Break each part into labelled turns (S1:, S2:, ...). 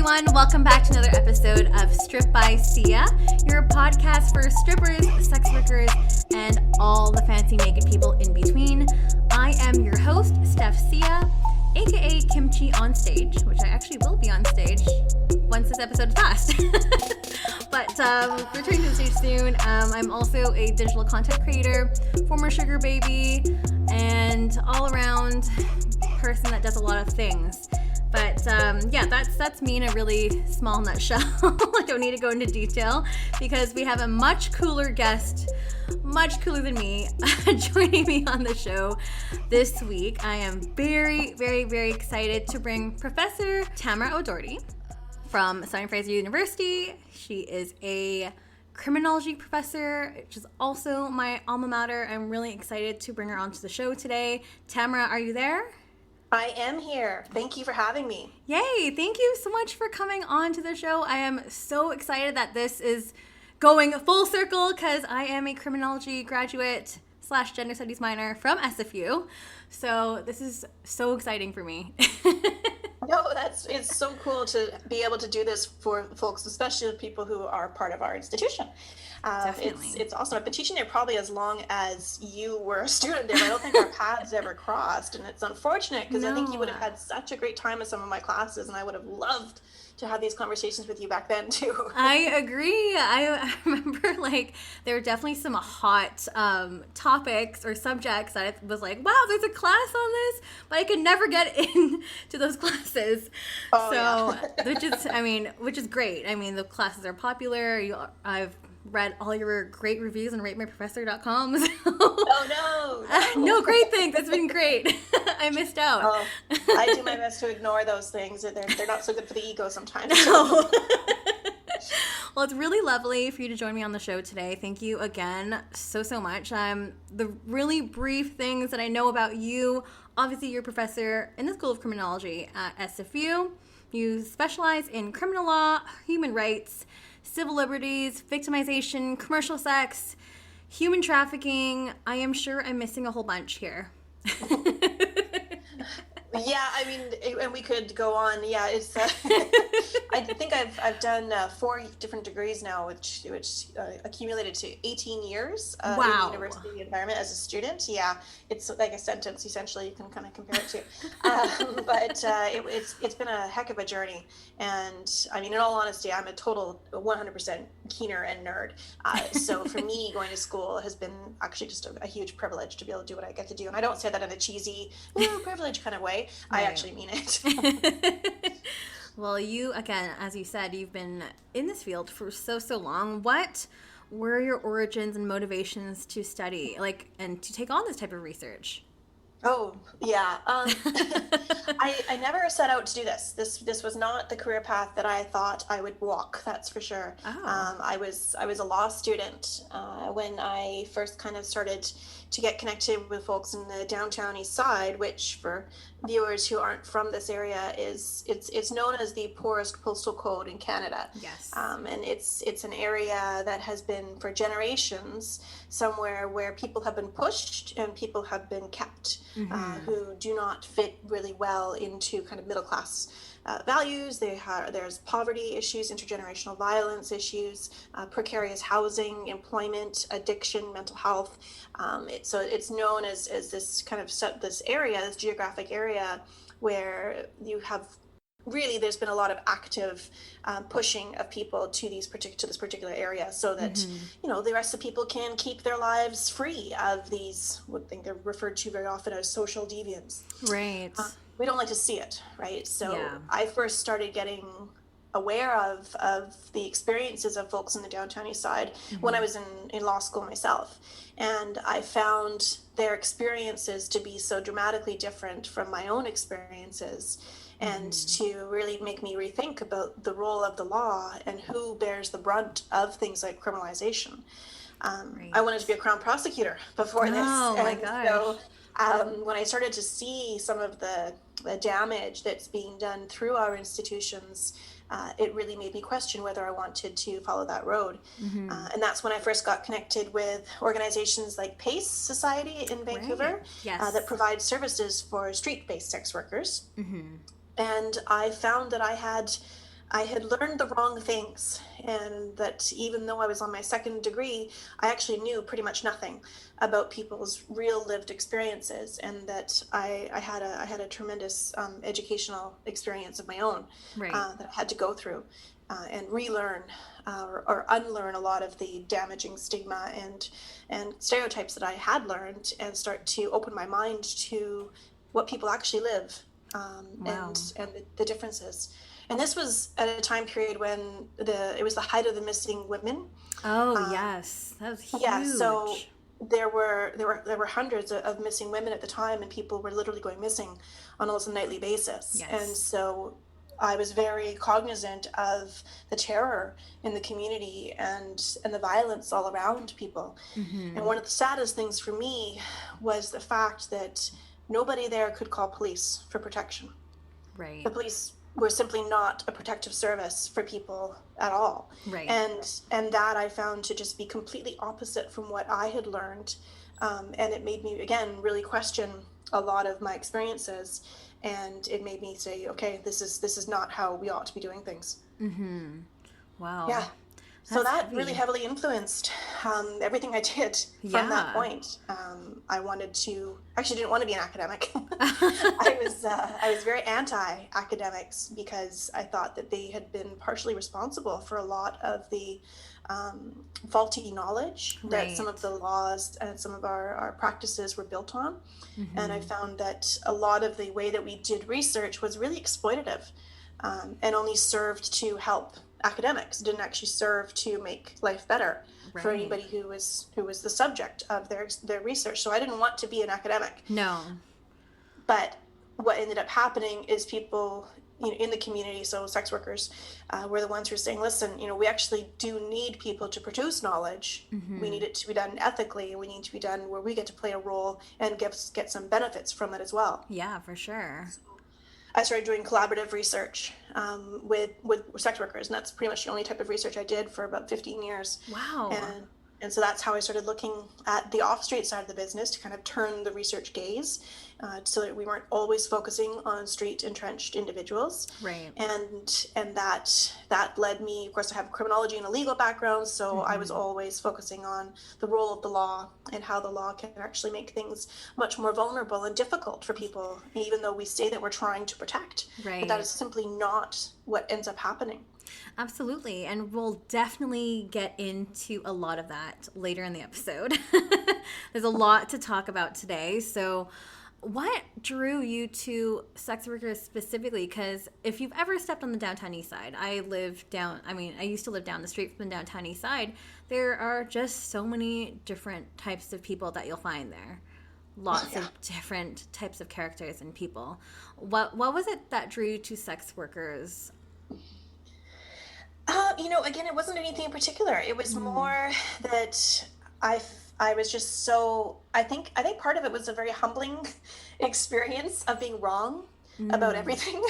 S1: everyone. Welcome back to another episode of Strip by Sia, your podcast for strippers, sex workers, and all the fancy naked people in between. I am your host, Steph Sia, aka Kimchi on stage, which I actually will be on stage once this episode is passed. But returning to the stage soon. I'm also a digital content creator, former sugar baby, and all-around person that does a lot of things. But yeah, that's me in a really small nutshell. I don't need to go into detail because we have a much cooler guest, much cooler than me, joining me on the show this week. I am very, very, very excited to bring Professor Tamara O'Doherty from Fraser University. She is a criminology professor, which is also my alma mater. I'm really excited to bring her onto the show today. Tamara, are you there?
S2: I am here. Thank you for having me.
S1: Yay! Thank you so much for coming on to the show. I am so excited that this is going full circle because I am a criminology graduate / gender studies minor from SFU. So this is so exciting for me.
S2: No, it's so cool to be able to do this for folks, especially people who are part of our institution. It's awesome. I've been teaching there probably as long as you were a student there. I don't think our paths ever crossed, and it's unfortunate because I think you would have had such a great time with some of my classes, and I would have loved to have these conversations with you back then too.
S1: I agree. I remember there were definitely some hot topics or subjects that I was like, wow, there's a class on this, but I could never get into those classes. Which is great. I mean, the classes are popular. I've read all your great reviews on ratemyprofessor.com. So.
S2: Oh, no.
S1: No, great things. That's been great. I missed out.
S2: Oh, I do my best to ignore those things. They're not so good for the ego sometimes.
S1: No. Well, it's really lovely for you to join me on the show today. Thank you again so much. The really brief things that I know about you, obviously you're a professor in the School of Criminology at SFU. You specialize in criminal law, human rights, civil liberties, victimization, commercial sex, human trafficking. I am sure I'm missing a whole bunch here.
S2: Yeah, I mean, and we could go on. Yeah, it's. I think I've done 4 different degrees now, which accumulated to 18 years in the university environment as a student. Yeah, it's like a sentence essentially. You can kind of compare it to, but it's been a heck of a journey. And I mean, in all honesty, I'm a total 100% keener and nerd. So for me, going to school has been actually just a huge privilege to be able to do what I get to do. And I don't say that in a cheesy privilege kind of way. Right. I actually mean it.
S1: Well, you, again, as you said, you've been in this field for so long. What were your origins and motivations to study, and to take on this type of research?
S2: Oh, yeah. I never set out to do this. This was not the career path that I thought I would walk, that's for sure. Oh. I was a law student when I first kind of started to get connected with folks in the downtown east side, which for viewers who aren't from this area it's known as the poorest postal code in Canada.
S1: Yes.
S2: And it's an area that has been for generations somewhere where people have been pushed and people have been kept, who do not fit really well into kind of middle class values. There's poverty issues, intergenerational violence issues, precarious housing, employment, addiction, mental health. So it's known as this kind of this geographic area where you have really, there's been a lot of active pushing of people to this particular area so that, the rest of people can keep their lives free of these, what I think they're referred to very often as social deviants.
S1: Right.
S2: We don't like to see it, right? So
S1: yeah.
S2: I first started getting aware of the experiences of folks in the downtown east side when I was in law school myself. And I found their experiences to be so dramatically different from my own experiences, and to really make me rethink about the role of the law and who bears the brunt of things like criminalization. Right. I wanted to be a Crown prosecutor before this.
S1: Oh my gosh.
S2: So when I started to see some of the damage that's being done through our institutions, it really made me question whether I wanted to follow that road. And that's when I first got connected with organizations like PACE Society in Vancouver,
S1: right. Yes.
S2: that provide services for street-based sex workers. And I found that I had I had learned the wrong things, and that even though I was on my second degree, I actually knew pretty much nothing about people's real lived experiences, and that I had a tremendous educational experience of my own
S1: Right.
S2: that I had to go through and relearn or unlearn a lot of the damaging stigma and stereotypes that I had learned, and start to open my mind to what people actually live,
S1: Wow.
S2: and the differences. And this was at a time period when it was the height of the missing women.
S1: Oh,
S2: Um,
S1: yes. That was
S2: yeah, so
S1: huge.
S2: there were hundreds of missing women at the time, and people were literally going missing on almost a nightly basis. And
S1: Yes.
S2: so I was very cognizant of the terror in the community and the violence all around people. And
S1: Mm-hmm.
S2: one of the saddest things for me was the fact that nobody there could call police for protection. The
S1: Right.
S2: police were simply not a protective service for people at all.
S1: Right.
S2: And that I found to just be completely opposite from what I had learned. And it made me, again, really question a lot of my experiences. And it made me say, okay, this is not how we ought to be doing things.
S1: Mm-hmm. Wow.
S2: Yeah. So
S1: That's
S2: that really
S1: heavy.
S2: heavily influenced everything I did from that
S1: Yeah.
S2: point. I actually didn't want to be an academic. I was very anti-academics because I thought that they had been partially responsible for a lot of the faulty knowledge that some of
S1: Right.
S2: the laws and some of our practices were built on. And I
S1: Mm-hmm.
S2: found that a lot of the way that we did research was really exploitative, and only served to help academics. It didn't actually serve to make life better for
S1: Right.
S2: anybody who was the subject of their research. So I didn't want to be an academic.
S1: No.
S2: But what ended up happening is people, in the community, so sex workers, were the ones who were saying, listen, we actually do need people to produce knowledge. We
S1: Mm-hmm.
S2: need it to be done ethically. We need to be done where we get to play a role and get some benefits from it as well.
S1: Yeah, for sure.
S2: I started doing collaborative research with sex workers, and that's pretty much the only type of research I did for about 15 years.
S1: Wow.
S2: And so that's how I started looking at the off-street side of the business to kind of turn the research gaze, so that we weren't always focusing on street entrenched individuals.
S1: Right.
S2: And that led me, of course, I have criminology and a legal background, so I was
S1: Mm-hmm.
S2: always focusing on the role of the law and how the law can actually make things much more vulnerable and difficult for people, even though we say that we're trying to protect. But that is
S1: Right.
S2: simply not what ends up happening.
S1: Absolutely. And we'll definitely get into a lot of that later in the episode. There's a lot to talk about today. So, what drew you to sex workers specifically? Because if you've ever stepped on the downtown east side, I used to live down the street from the downtown east side. There are just so many different types of people that you'll find there. Lots
S2: Yeah.
S1: of different types of characters and people. What was it that drew you to sex workers?
S2: Again, it wasn't anything in particular. It was
S1: Mm,
S2: more that I, I was just so, I think part of it was a very humbling experience of being wrong about
S1: mm.
S2: everything.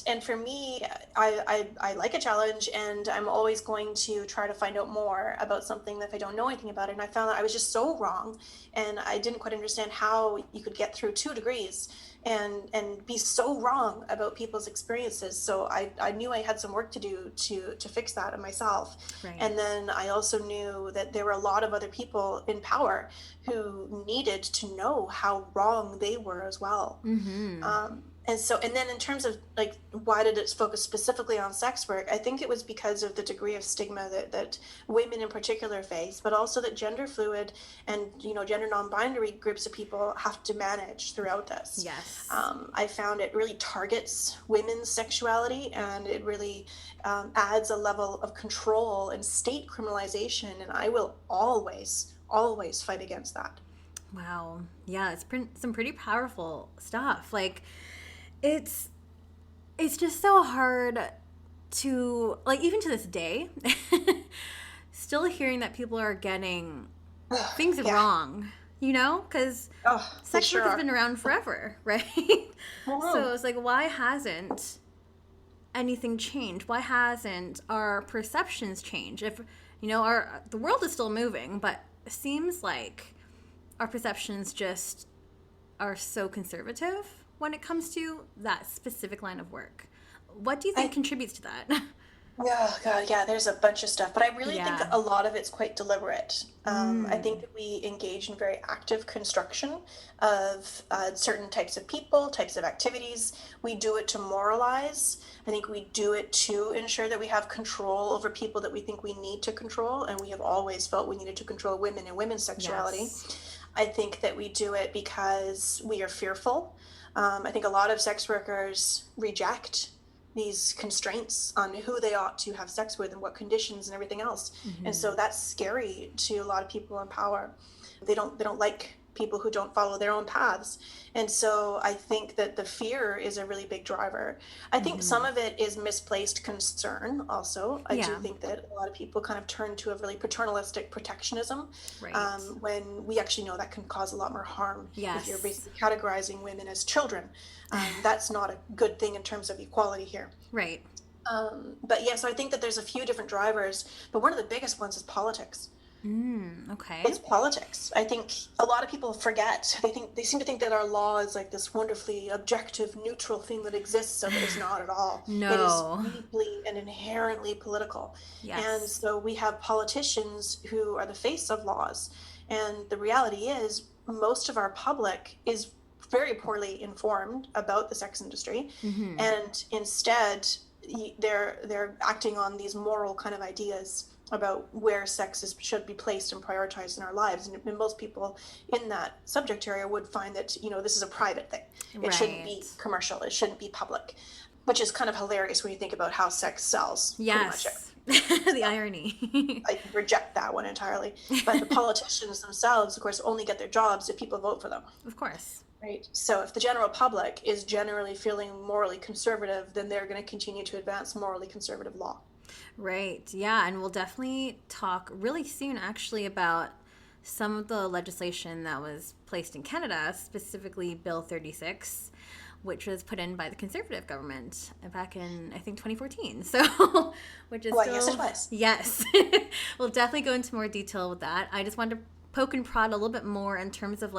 S2: And for me, I like a challenge, and I'm always going to try to find out more about something if I don't know anything about it. And I found that I was just so wrong, and I didn't quite understand how you could get through 2 degrees and be so wrong about people's experiences. So I knew I had some work to do to fix that in myself.
S1: Right.
S2: And then I also knew that there were a lot of other people in power who needed to know how wrong they were as well.
S1: Mm-hmm.
S2: And then in terms of like, why did it focus specifically on sex work? I think it was because of the degree of stigma that women in particular face, but also that gender fluid and, gender non-binary groups of people have to manage throughout this.
S1: Yes.
S2: I found it really targets women's sexuality, and it really adds a level of control and state criminalization. And I will always, always fight against that.
S1: Wow. Yeah, it's some pretty powerful stuff. Like, it's just so hard to, like, even to this day, still hearing that people are getting things
S2: Yeah.
S1: wrong, because
S2: Oh, they
S1: sex
S2: sure
S1: work has
S2: are.
S1: been around forever, right? So it's like, why hasn't anything changed? Why hasn't our perceptions changed? If, the world is still moving, but it seems like our perceptions just are so conservative when it comes to that specific line of work. What do you think contributes to that?
S2: Yeah, God, yeah, there's a bunch of stuff, but I really think
S1: Yeah.
S2: a lot of it's quite deliberate. I think that we engage in very active construction of certain types of people, types of activities. We do it to moralize. I think we do it to ensure that we have control over people that we think we need to control, and we have always felt we needed to control women and women's sexuality.
S1: Yes.
S2: I think that we do it because we are fearful. I think a lot of sex workers reject these constraints on who they ought to have sex with and what conditions and everything else. And so that's scary to a lot of people in power. They don't like people who don't follow their own paths. And so I think that the fear is a really big driver. I think some of it is misplaced concern also. I do think that a lot of people kind of turn to a really paternalistic protectionism,
S1: Right.
S2: when we actually know that can cause a lot more harm.
S1: Yes.
S2: If you're basically categorizing women as children. That's not a good thing in terms of equality here.
S1: Right.
S2: But yeah, so I think that there's a few different drivers, but one of the biggest ones is politics.
S1: Okay.
S2: It's politics. I think a lot of people forget. They seem to think that our law is like this wonderfully objective, neutral thing that exists, so that it's not at all.
S1: No.
S2: It is deeply and inherently political.
S1: Yes.
S2: And so we have politicians who are the face of laws. And the reality is most of our public is very poorly informed about the sex industry. And instead they're acting on these moral kind of ideas about where sex should be placed and prioritized in our lives. And most people in that subject area would find that, this is a private thing. It shouldn't be commercial. It shouldn't be public, which is kind of hilarious when you think about how sex sells.
S1: Yes. The irony.
S2: I reject that one entirely. But the politicians themselves, of course, only get their jobs if people vote for them.
S1: Of course.
S2: Right. So if the general public is generally feeling morally conservative, then they're going to continue to advance morally conservative law.
S1: Right. Yeah. And we'll definitely talk really soon, actually, about some of the legislation that was placed in Canada, specifically Bill 36, which was put in by the Conservative government back in, I think, 2014. So, which is
S2: yes, it was.
S1: Yes. We'll definitely go into more detail with that. I just wanted to poke and prod a little bit more in terms of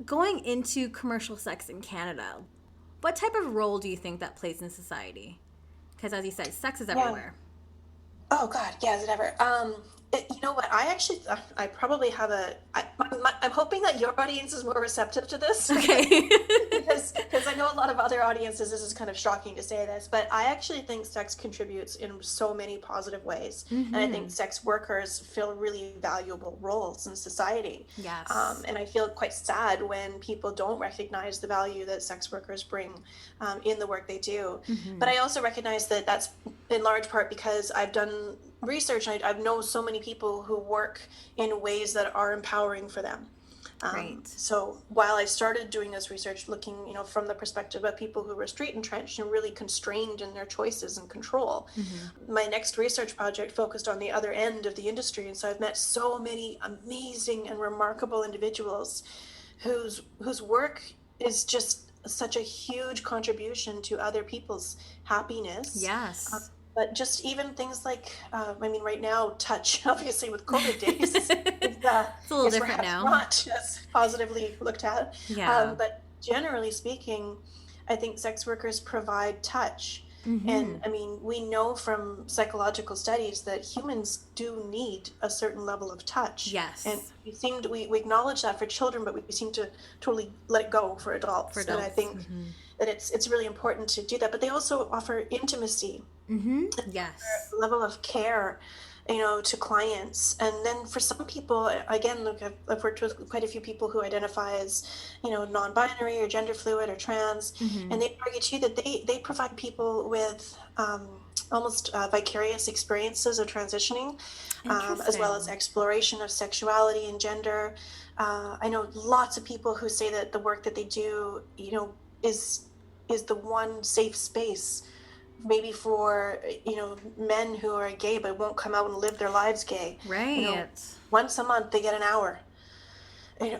S1: going into commercial sex in Canada. What type of role do you think that plays in society? Because as you said, sex is everywhere.
S2: Oh God, yeah, is it ever? You know what? I probably have I'm hoping that your audience is more receptive to this.
S1: Okay.
S2: because I know a lot of other audiences, this is kind of shocking to say this, but I actually think sex contributes in so many positive ways. And I think sex workers fill really valuable roles in society.
S1: Yes.
S2: And I feel quite sad when people don't recognize the value that sex workers bring in the work they do. But I also recognize that that's in large part because I've done research, and I've known so many people who work in ways that are empowering for them.
S1: Right.
S2: So while I started doing this research, looking, from the perspective of people who were street entrenched and really constrained in their choices and control, my next research project focused on the other end of the industry. And so I've met so many amazing and remarkable individuals whose work is just such a huge contribution to other people's happiness.
S1: Yes.
S2: But just even things like, right now, touch, obviously, with COVID days, it's
S1: a little different now.
S2: Not as positively looked at.
S1: Yeah.
S2: But generally speaking, I think sex workers provide touch. And we know from psychological studies that humans do need a certain level of touch.
S1: Yes.
S2: And we acknowledge that for children, but we seem to totally let it go for adults. And I think that it's really important to do that. But they also offer intimacy.
S1: Yes.
S2: A level of care, to clients. And then for some people, again, look, I've worked with quite a few people who identify as, non-binary or gender fluid or trans, and they argue too that they provide people with almost vicarious experiences of transitioning, as well as exploration of sexuality and gender. I know lots of people who say that the work that they do, is the one safe space maybe for men who are gay but won't come out and live their lives gay.
S1: Right.
S2: Once a month they get an hour.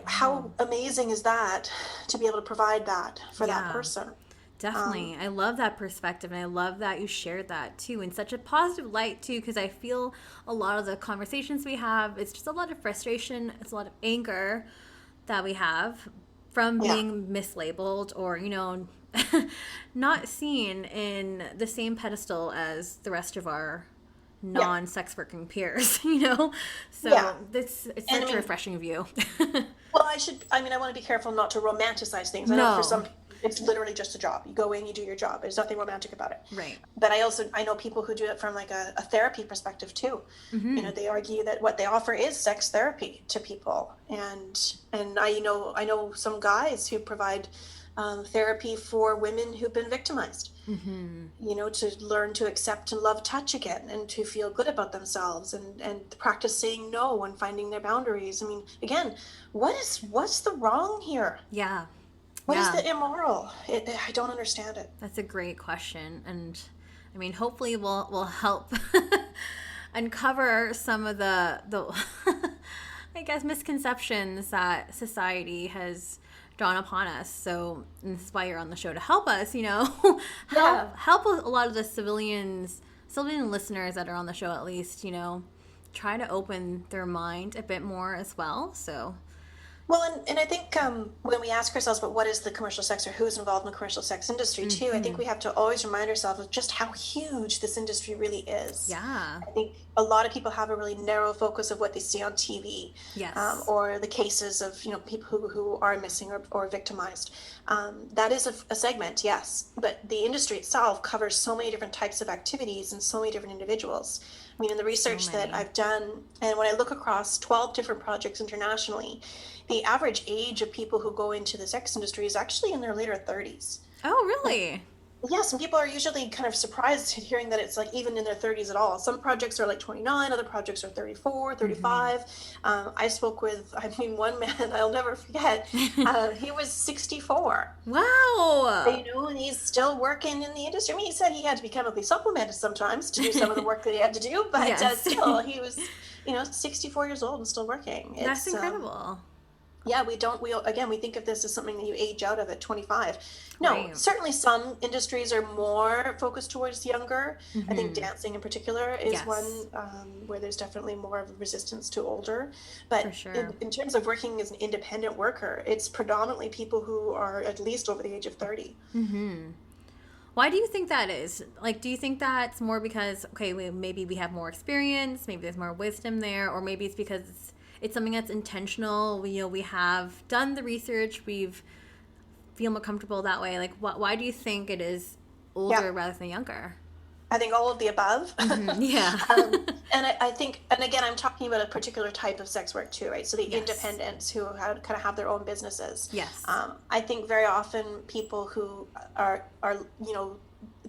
S2: How amazing is that to be able to provide that for that person?
S1: Definitely. I love that perspective, and I love that you shared that too in such a positive light too, because I feel a lot of the conversations we have, it's just a lot of frustration, it's a lot of anger that we have from being mislabeled or not seen in the same pedestal as the rest of our non-sex working peers, So it's such a refreshing view.
S2: Well, I want to be careful not to romanticize things. I know for some people, it's literally just a job. You go in, you do your job. There's nothing romantic about it.
S1: Right.
S2: But I know people who do it from like a therapy perspective too. They argue that what they offer is sex therapy to people. And I know some guys who provide therapy for women who've been victimized, to learn to accept and love touch again and to feel good about themselves and practice saying no and finding their boundaries. I mean, again, what's the wrong here?
S1: Yeah.
S2: What is the immoral? I don't understand it.
S1: That's a great question. And I mean, hopefully we'll help uncover some of the I guess, misconceptions that society has drawn upon us. So and this is why you're on the show, to help us, help a lot of the civilian listeners that are on the show, at least, try to open their mind a bit more as well. So
S2: well, and I think when we ask ourselves, but what is the commercial sex, or who's involved in the commercial sex industry too, I think we have to always remind ourselves of just how huge this industry really is.
S1: Yeah.
S2: I think a lot of people have a really narrow focus of what they see on TV,
S1: yes,
S2: or the cases of people who are missing or victimized. That is a segment, yes, but the industry itself covers so many different types of activities and so many different individuals. I mean, in the research that I've done, and when I look across 12 different projects internationally, the average age of people who go into the sex industry is actually in their later 30s.
S1: Oh, really?
S2: Yes, and people are usually kind of surprised hearing that it's like even in their 30s at all. Some projects are like 29, other projects are 34, 35. I spoke with, one man I'll never forget. He was 64.
S1: Wow.
S2: And he's still working in the industry. I mean, he said he had to be chemically supplemented sometimes to do some of the work that he had to do, but still, he was, 64 years old and still working.
S1: That's incredible.
S2: Yeah, we think of this as something that you age out of at 25. No, right. Certainly some industries are more focused towards younger. I think dancing in particular is one where there's definitely more of a resistance to older. But for sure. in terms of working as an independent worker, it's predominantly people who are at least over the age of 30.
S1: Why do you think that is? Like, do you think that's more because, maybe we have more experience, maybe there's more wisdom there, or maybe it's because it's something that's intentional. We have done the research. Feel more comfortable that way. Like, why do you think it is older rather than younger?
S2: I think all of the above.
S1: Yeah.
S2: And I think, and again, I'm talking about a particular type of sex work too, right? So the independents who kind of have their own businesses.
S1: Yes.
S2: I think very often people who are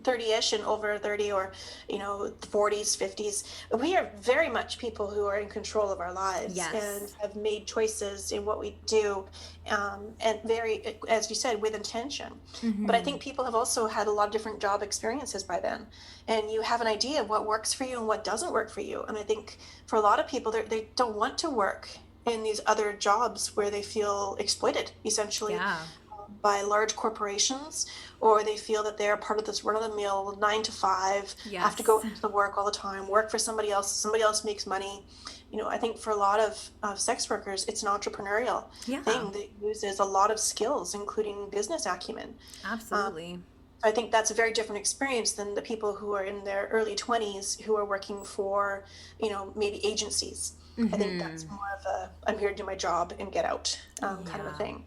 S2: 30-ish and over 30, or 40s, 50s, we are very much people who are in control of our lives and have made choices in what we do, and very, as you said, with intention. But I think people have also had a lot of different job experiences by then, and you have an idea of what works for you and what doesn't work for you. And I think for a lot of people, they don't want to work in these other jobs where they feel exploited, essentially. By large corporations, or they feel that they're part of this run-of-the-mill 9 to 5, have to go into the work all the time, work for somebody else makes money. I think for a lot of sex workers, it's an entrepreneurial thing that uses a lot of skills, including business acumen.
S1: Absolutely.
S2: I think that's a very different experience than the people who are in their early 20s who are working for, maybe agencies. I think that's more of a, I'm here to do my job and get out kind of a thing.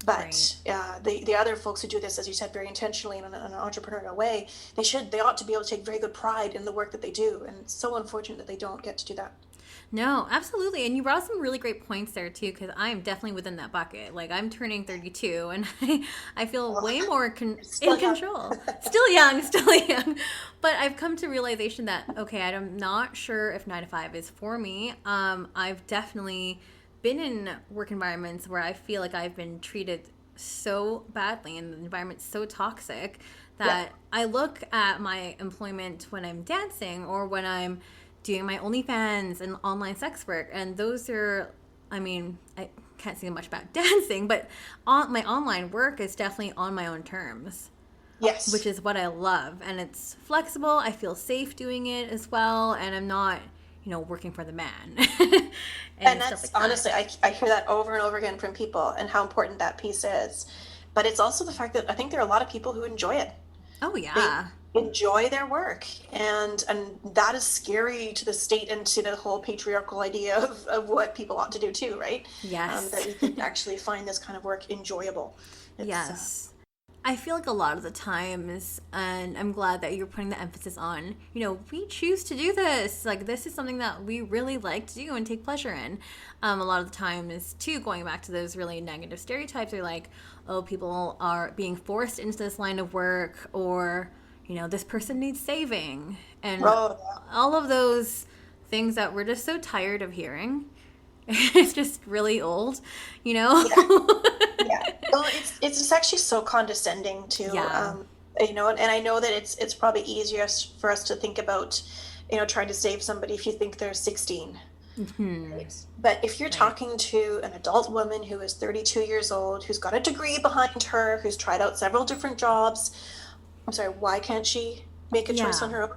S2: But the other folks who do this, as you said, very intentionally in an entrepreneurial way, they ought to be able to take very good pride in the work that they do. And it's so unfortunate that they don't get to do that.
S1: No, absolutely. And you brought some really great points there, too, because I'm definitely within that bucket. Like, I'm turning 32, and I feel way more in control. Still young. But I've come to realization that, I'm not sure if 9 to 5 is for me. I've definitely been in work environments where I feel like I've been treated so badly and the environment's so toxic that I look at my employment when I'm dancing or when I'm doing my OnlyFans and online sex work, and those are, I can't say much about dancing, but my online work is definitely on my own terms.
S2: Yes.
S1: Which is what I love, and it's flexible. I feel safe doing it as well, and I'm not working for the man.
S2: and that's honestly, I hear that over and over again from people, and how important that piece is. but it's also the fact that I think there are a lot of people who enjoy it.
S1: Oh, yeah.
S2: They enjoy their work, and that is scary to the state and to the whole patriarchal idea of what people ought to do too, right?
S1: Yes.
S2: That you can actually find this kind of work enjoyable.
S1: Yes. I feel like a lot of the times, and I'm glad that you're putting the emphasis on, we choose to do this. Like, this is something that we really like to do and take pleasure in. A lot of the times, too, going back to those really negative stereotypes, are like, oh, people are being forced into this line of work, or, this person needs saving. And all of those things that we're just so tired of hearing. It's just really old,
S2: Yeah. Well, it's actually so condescending to, and I know that it's probably easier for us to think about, trying to save somebody if you think they're 16.
S1: Mm-hmm.
S2: Right? But if you're talking to an adult woman who is 32 years old, who's got a degree behind her, who's tried out several different jobs, I'm sorry, why can't she make a choice on her own?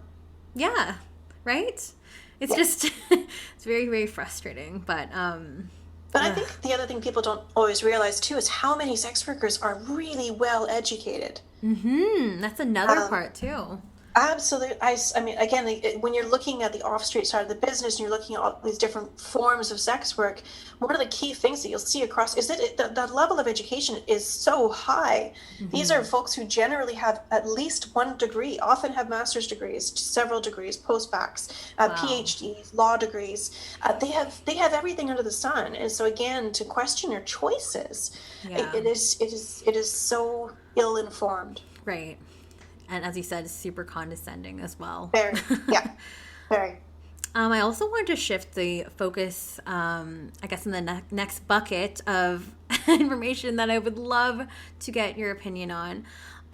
S1: Yeah, right? It's just, it's very, very frustrating, but
S2: I think the other thing people don't always realize, too, is how many sex workers are really well educated.
S1: Mm-hmm. That's another part, too.
S2: Absolutely. I mean, again, when you're looking at the off-street side of the business and you're looking at all these different forms of sex work, one of the key things that you'll see across is that the level of education is so high. Mm-hmm. These are folks who generally have at least one degree, often have master's degrees, several degrees, post-bacs, PhDs, law degrees. They have everything under the sun. And so, again, to question your choices, it is so ill-informed.
S1: Right. And as you said, super condescending as well.
S2: Very, yeah, very.
S1: I also wanted to shift the focus, I guess, in the next bucket of information that I would love to get your opinion on.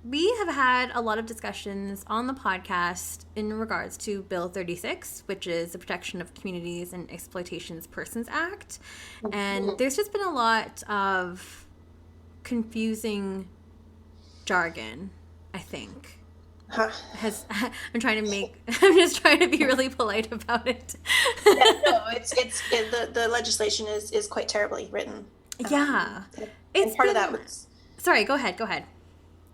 S1: We have had a lot of discussions on the podcast in regards to Bill 36, which is the Protection of Communities and Exploitations Persons Act. And there's just been a lot of confusing jargon, I think. I'm just trying to be really polite about it.
S2: The legislation is quite terribly written.
S1: Yeah.
S2: And part of that was...
S1: Sorry, go ahead.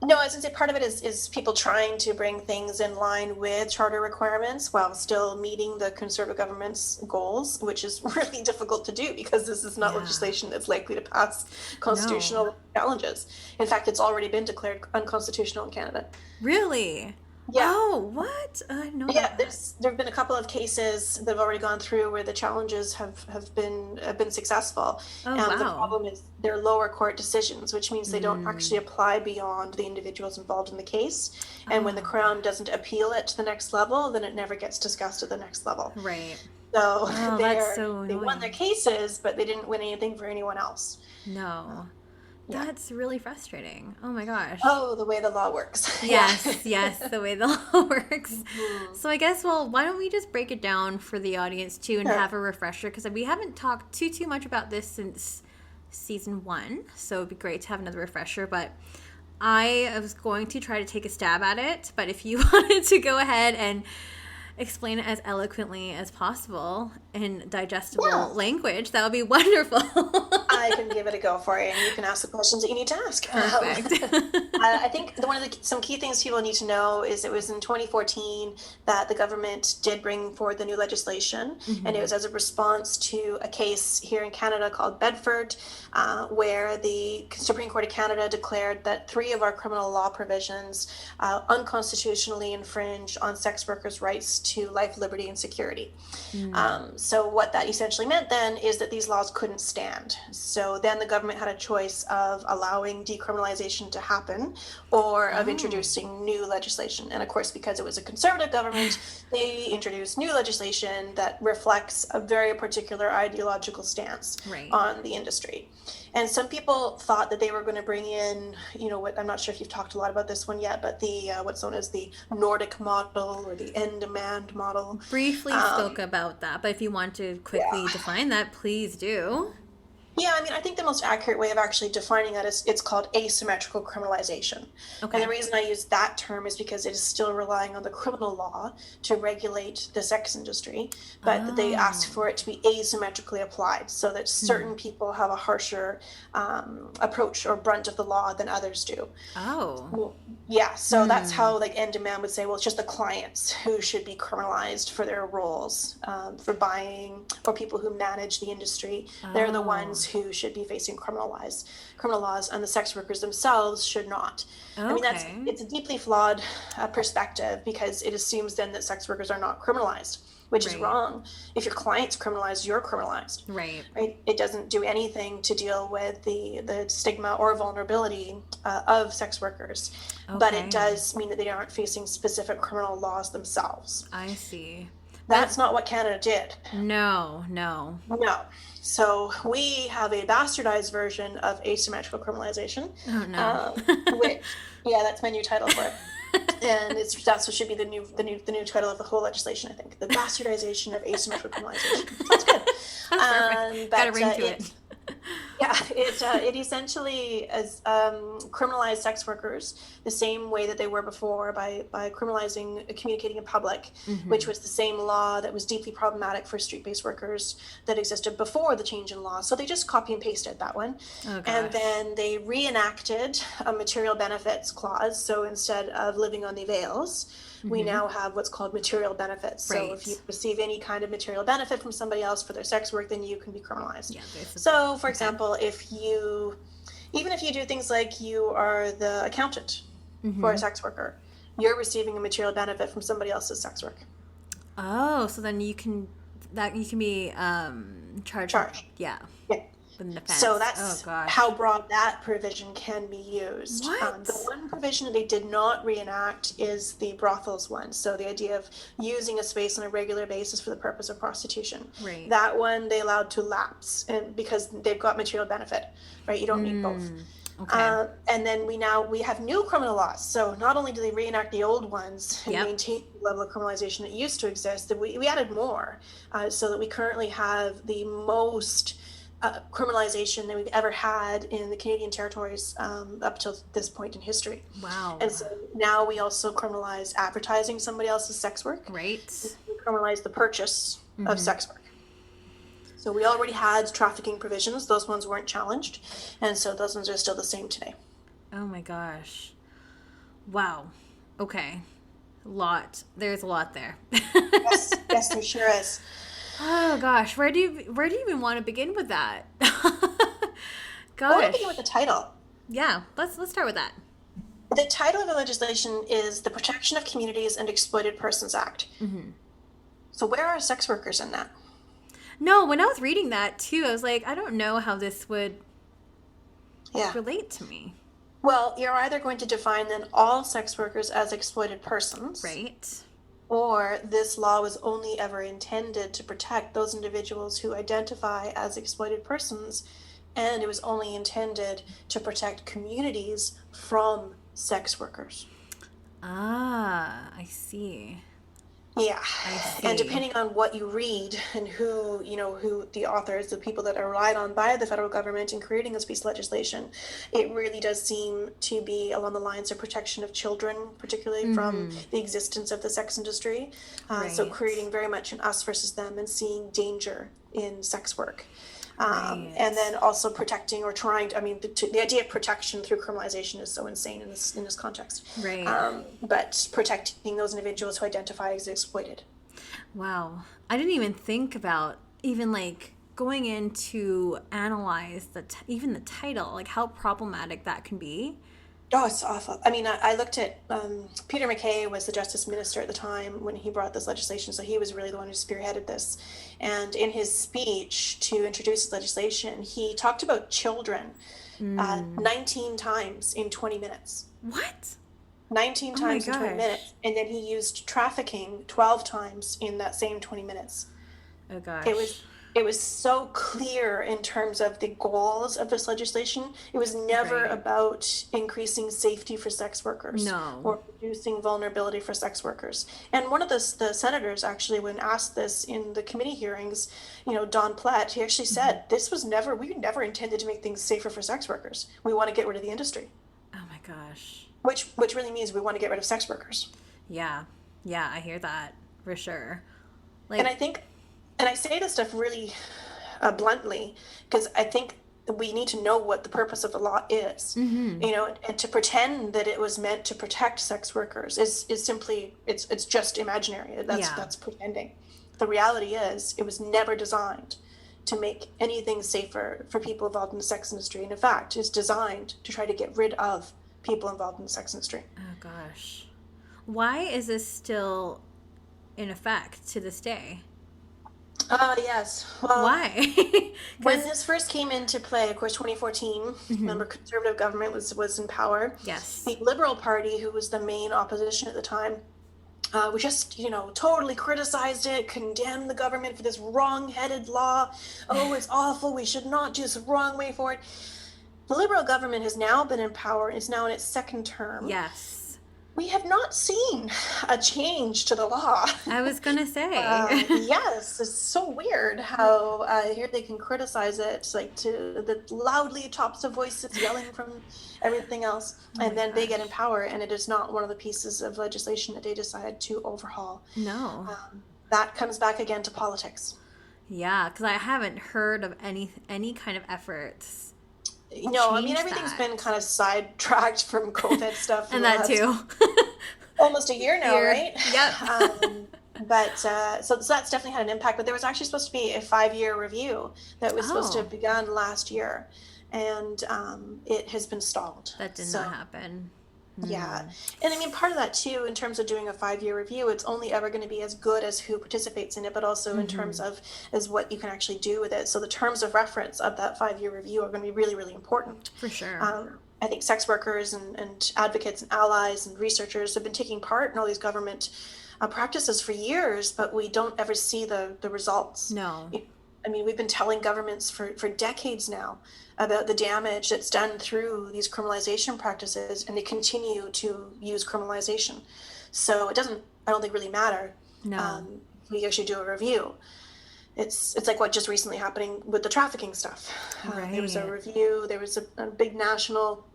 S2: No, I was going to say part of it is people trying to bring things in line with charter requirements while still meeting the Conservative government's goals, which is really difficult to do because this is not legislation that's likely to pass constitutional challenges. In fact, it's already been declared unconstitutional in Canada.
S1: Really?
S2: Yeah.
S1: Oh, what? I know.
S2: Yeah, there have been a couple of cases that have already gone through where the challenges have been successful.
S1: Oh,
S2: and
S1: wow.
S2: the problem is they're lower court decisions, which means they don't actually apply beyond the individuals involved in the case. And when the Crown doesn't appeal it to the next level, then it never gets discussed at the next level.
S1: Right.
S2: So
S1: they
S2: won their cases, but they didn't win anything for anyone else.
S1: No. That's really frustrating. Oh my gosh.
S2: Oh, the way the law works.
S1: Yes, the way the law works. Mm-hmm. So I guess, why don't we just break it down for the audience too and have a refresher? Because we haven't talked too much about this since season 1. So it'd be great to have another refresher. But I was going to try to take a stab at it. But if you wanted to go ahead and explain it as eloquently as possible in digestible language, that would be wonderful.
S2: I can give it a go for you, and you can ask the questions that you need to ask.
S1: Perfect.
S2: I think some key things people need to know is it was in 2014 that the government did bring forward the new legislation, and it was as a response to a case here in Canada called Bedford, where the Supreme Court of Canada declared that 3 of our criminal law provisions unconstitutionally infringe on sex workers' rights to life, liberty, and security. So what that essentially meant then is that these laws couldn't stand. So then the government had a choice of allowing decriminalization to happen or of introducing new legislation. And of course, because it was a Conservative government, they introduced new legislation that reflects a very particular ideological stance on the industry. And some people thought that they were going to bring in, I'm not sure if you've talked a lot about this one yet, but the what's known as the Nordic model or the end demand model.
S1: Briefly spoke about that, but if you want to quickly define that, please do.
S2: Yeah, I mean, I think the most accurate way of actually defining that is it's called asymmetrical criminalization.
S1: Okay.
S2: And the reason I use that term is because it is still relying on the criminal law to regulate the sex industry, but they ask for it to be asymmetrically applied so that certain people have a harsher approach or brunt of the law than others do.
S1: Oh.
S2: Well, yeah, so that's how like End Demand would say, well, it's just the clients who should be criminalized for their roles, for buying, or people who manage the industry. They're the ones who should be facing criminal laws, and the sex workers themselves should not.
S1: Okay.
S2: I mean, it's a deeply flawed perspective, because it assumes then that sex workers are not criminalized, which is wrong. If your client's criminalized, you're criminalized.
S1: Right.
S2: It doesn't do anything to deal with the stigma or vulnerability of sex workers, but it does mean that they aren't facing specific criminal laws themselves.
S1: I see.
S2: That's not what Canada did.
S1: No.
S2: So we have a bastardized version of asymmetrical criminalization.
S1: Oh no.
S2: Which, yeah, that's my new title for it. And that's what should be the new title of the whole legislation, I think. The bastardization of asymmetrical criminalization. Sounds good.
S1: Got a ring to it.
S2: Yeah, it essentially criminalized sex workers the same way that they were before by criminalizing communicating in public, which was the same law that was deeply problematic for street-based workers that existed before the change in law. So they just copy and pasted that one.
S1: Oh,
S2: and then they reenacted a material benefits clause. So instead of living on the avails, we now have what's called material benefits. So if you receive any kind of material benefit from somebody else for their sex work, then you can be criminalized. Yeah, so, for example, even if you do things like you are the accountant for a sex worker, you're receiving a material benefit from somebody else's sex work.
S1: Oh, so then you can be charged. Yeah.
S2: So that's how broad that provision can be used. The one provision that they did not reenact is the brothels one. So the idea of using a space on a regular basis for the purpose of prostitution.
S1: Right.
S2: That one they allowed to lapse, and because they've got material benefit, right? You don't need both. Okay. And then we have new criminal laws. So not only do they reenact the old ones and maintain the level of criminalization that used to exist, that we added more, so that we currently have the most criminalization that we've ever had in the Canadian territories up till this point in history.
S1: Wow.
S2: And so now we also criminalize advertising somebody else's sex work.
S1: Right.
S2: We criminalize the purchase of sex work. So we already had trafficking provisions. Those ones weren't challenged. And so those ones are still the same today.
S1: Oh my gosh. Wow. Okay. There's a lot there.
S2: Yes, there sure is.
S1: Oh gosh, where do you even want to begin with that? Gosh.
S2: I want to begin with the title.
S1: Yeah, let's start with that.
S2: The title of the legislation is the Protection of Communities and Exploited Persons Act. So where are sex workers in that?
S1: No, when I was reading that too, I was like, I don't know how this would relate to me.
S2: Well, you're either going to define then all sex workers as exploited persons.
S1: Right.
S2: Or this law was only ever intended to protect those individuals who identify as exploited persons, and it was only intended to protect communities from sex workers.
S1: Ah, I see.
S2: Yeah, and depending on what you read and who the authors, the people that are relied on by the federal government in creating this piece of legislation, it really does seem to be along the lines of protection of children, particularly from the existence of the sex industry. So creating very much an us versus them and seeing danger in sex work. And then also protecting or trying to, the idea of protection through criminalization is so insane in this context.
S1: Right.
S2: But protecting those individuals who identify as exploited.
S1: Wow. I didn't even think about even going in to analyze even the title, how problematic that can be.
S2: Oh, it's awful. I looked at Peter MacKay was the Justice Minister at the time when he brought this legislation, so he was really the one who spearheaded this. And in his speech to introduce the legislation, he talked about children 19 times in 20 minutes.
S1: What?
S2: 19 times in 20 minutes. And then he used trafficking 12 times in that same 20 minutes.
S1: Oh, gosh.
S2: It it was so clear in terms of the goals of this legislation. It was never about increasing safety for sex workers or reducing vulnerability for sex workers. And one of the senators actually, when asked this in the committee hearings, Don Platt, he actually said, we never intended to make things safer for sex workers. We want to get rid of the industry.
S1: Oh my gosh.
S2: Which really means we want to get rid of sex workers.
S1: Yeah. Yeah, I hear that for sure.
S2: And I say this stuff really bluntly, because I think we need to know what the purpose of the law is. And to pretend that it was meant to protect sex workers is simply, it's just imaginary. That's pretending. The reality is it was never designed to make anything safer for people involved in the sex industry. And in fact, it's designed to try to get rid of people involved in the sex industry.
S1: Oh gosh. Why is this still in effect to this day?
S2: Yes. Well,
S1: why?
S2: When this first came into play, of course, 2014, remember, conservative government was in power.
S1: Yes.
S2: The Liberal Party, who was the main opposition at the time, we just, totally criticized it, condemned the government for this wrong-headed law. Oh, it's awful. We should not do this, wrong way forward. The Liberal government has now been in power. It's now in its second term.
S1: Yes.
S2: We have not seen a change to the law.
S1: I was going to say.
S2: Yes, it's so weird how here they can criticize it, like to the loudly tops of voices yelling from everything else, and then they get in power, and it is not one of the pieces of legislation that they decide to overhaul.
S1: No.
S2: That comes back again to politics.
S1: Yeah, because I haven't heard of any kind of efforts.
S2: No, I mean, everything's been kind of sidetracked from COVID stuff.
S1: And that too.
S2: Almost a year now, right?
S1: Yep.
S2: But so that's definitely had an impact. But there was actually supposed to be a 5-year review that was supposed to have begun last year. And it has been stalled.
S1: That did not happen.
S2: Yeah. And I mean, part of that too, in terms of doing a 5-year review, it's only ever going to be as good as who participates in it, but also in terms of as what you can actually do with it. So the terms of reference of that 5-year review are going to be really, really important.
S1: For sure.
S2: I think sex workers and advocates and allies and researchers have been taking part in all these government practices for years, but we don't ever see the results.
S1: No.
S2: I mean, we've been telling governments for decades now about the damage that's done through these criminalization practices, and they continue to use criminalization. So it doesn't, I don't think, really matter.
S1: No.
S2: We actually do a review. It's like what just recently happening with the trafficking stuff.
S1: Right.
S2: There was a review. There was a big national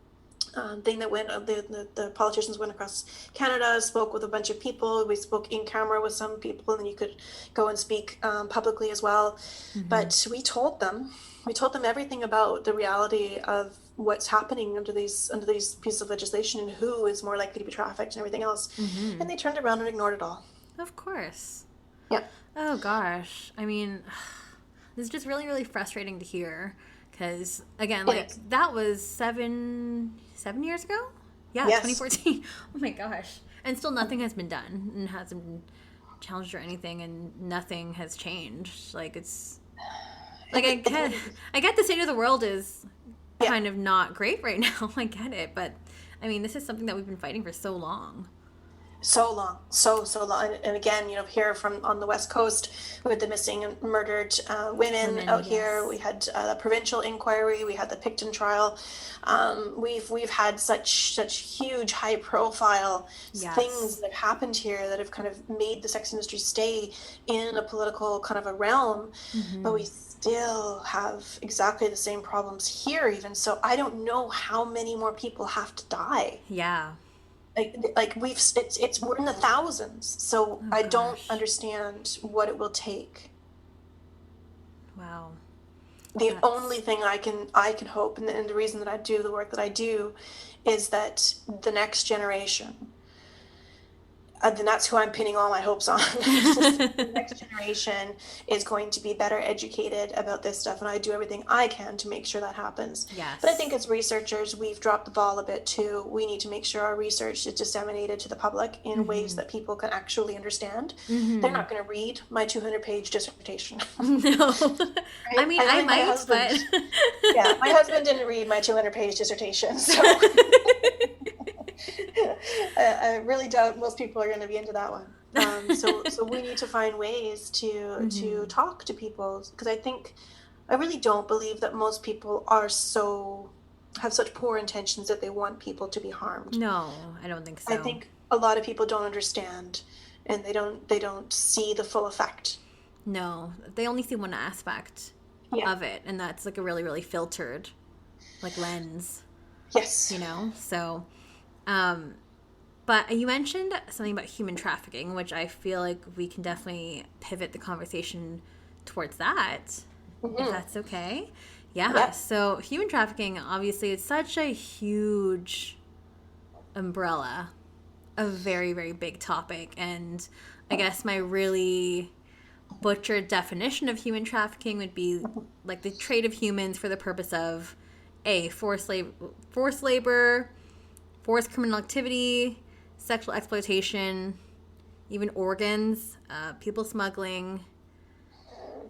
S2: thing that went. The politicians went across Canada, spoke with a bunch of people. We spoke in camera with some people, and then you could go and speak publicly as well. But we told them everything about the reality of what's happening under these pieces of legislation and who is more likely to be trafficked and everything else. And they turned around and ignored it all.
S1: Of course.
S2: Yeah.
S1: Oh gosh. I mean, this is just really, really frustrating to hear because, again, that was seven years ago? Yeah, yes. 2014. Oh my gosh. And still nothing has been done and hasn't been challenged or anything, and nothing has changed. Like, it's... Like, I get the state of the world is kind of not great right now. I get it. But, I mean, this is something that we've been fighting for so long.
S2: So long. So long. And again, here on the West Coast, we had the missing and murdered women out here. We had the provincial inquiry. We had the Picton trial. We've had such huge, high-profile things that have happened here that have kind of made the sex industry stay in a political kind of a realm. But we still have exactly the same problems here even. So I don't know how many more people have to die.
S1: Yeah.
S2: Like we're in the thousands. So I don't understand what it will take.
S1: Wow.
S2: The only thing I can hope, and the reason that I do the work that I do, is that the next generation, then that's who I'm pinning all my hopes on. The next generation is going to be better educated about this stuff, and I do everything I can to make sure that happens.
S1: Yes.
S2: But I think as researchers, we've dropped the ball a bit too. We need to make sure our research is disseminated to the public in ways that people can actually understand. They're not going to read my 200-page dissertation.
S1: No. Right? I mean, I might, but...
S2: Yeah, my husband didn't read my 200-page dissertation, so... I really doubt most people are going to be into that one. So we need to find ways to talk to people, because I really don't believe that most people have such poor intentions that they want people to be harmed.
S1: No, I don't think so.
S2: I think a lot of people don't understand, and they don't see the full effect.
S1: No, they only see one aspect of it, and that's like a really, really filtered like lens.
S2: Yes.
S1: You know? So, but you mentioned something about human trafficking, which I feel like we can definitely pivot the conversation towards that, if that's okay. Yeah. So human trafficking, obviously, it's such a huge umbrella, a very, very big topic. And I guess my really butchered definition of human trafficking would be like the trade of humans for the purpose of forced labor, forced criminal activity, sexual exploitation, even organs, people smuggling.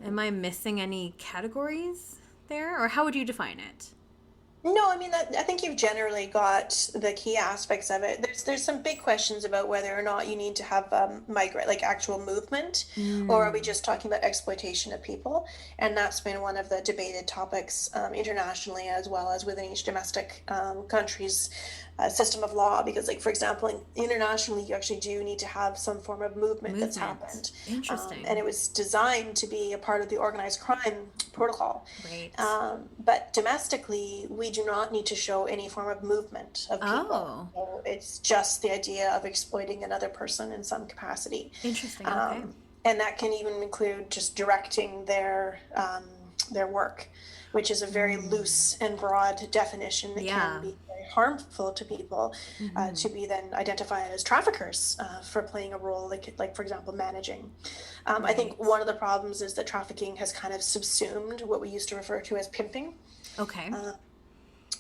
S1: Am I missing any categories there? Or how would you define it?
S2: No, I mean, I think you've generally got the key aspects of it. There's some big questions about whether or not you need to have migrate, like actual movement, or are we just talking about exploitation of people? And that's been one of the debated topics internationally, as well as within each domestic country's system of law. Because, like, for example, internationally, you actually do need to have some form of movement that's happened.
S1: Interesting.
S2: And it was designed to be a part of the organized crime protocol.
S1: Right.
S2: But domestically, we do not need to show any form of movement of people. So it's just the idea of exploiting another person in some capacity.
S1: Interesting. Okay.
S2: And that can even include just directing their work, which is a very loose and broad definition that can be very harmful to people, to be then identified as traffickers for playing a role, like for example, managing. I think one of the problems is that trafficking has kind of subsumed what we used to refer to as pimping.
S1: Okay.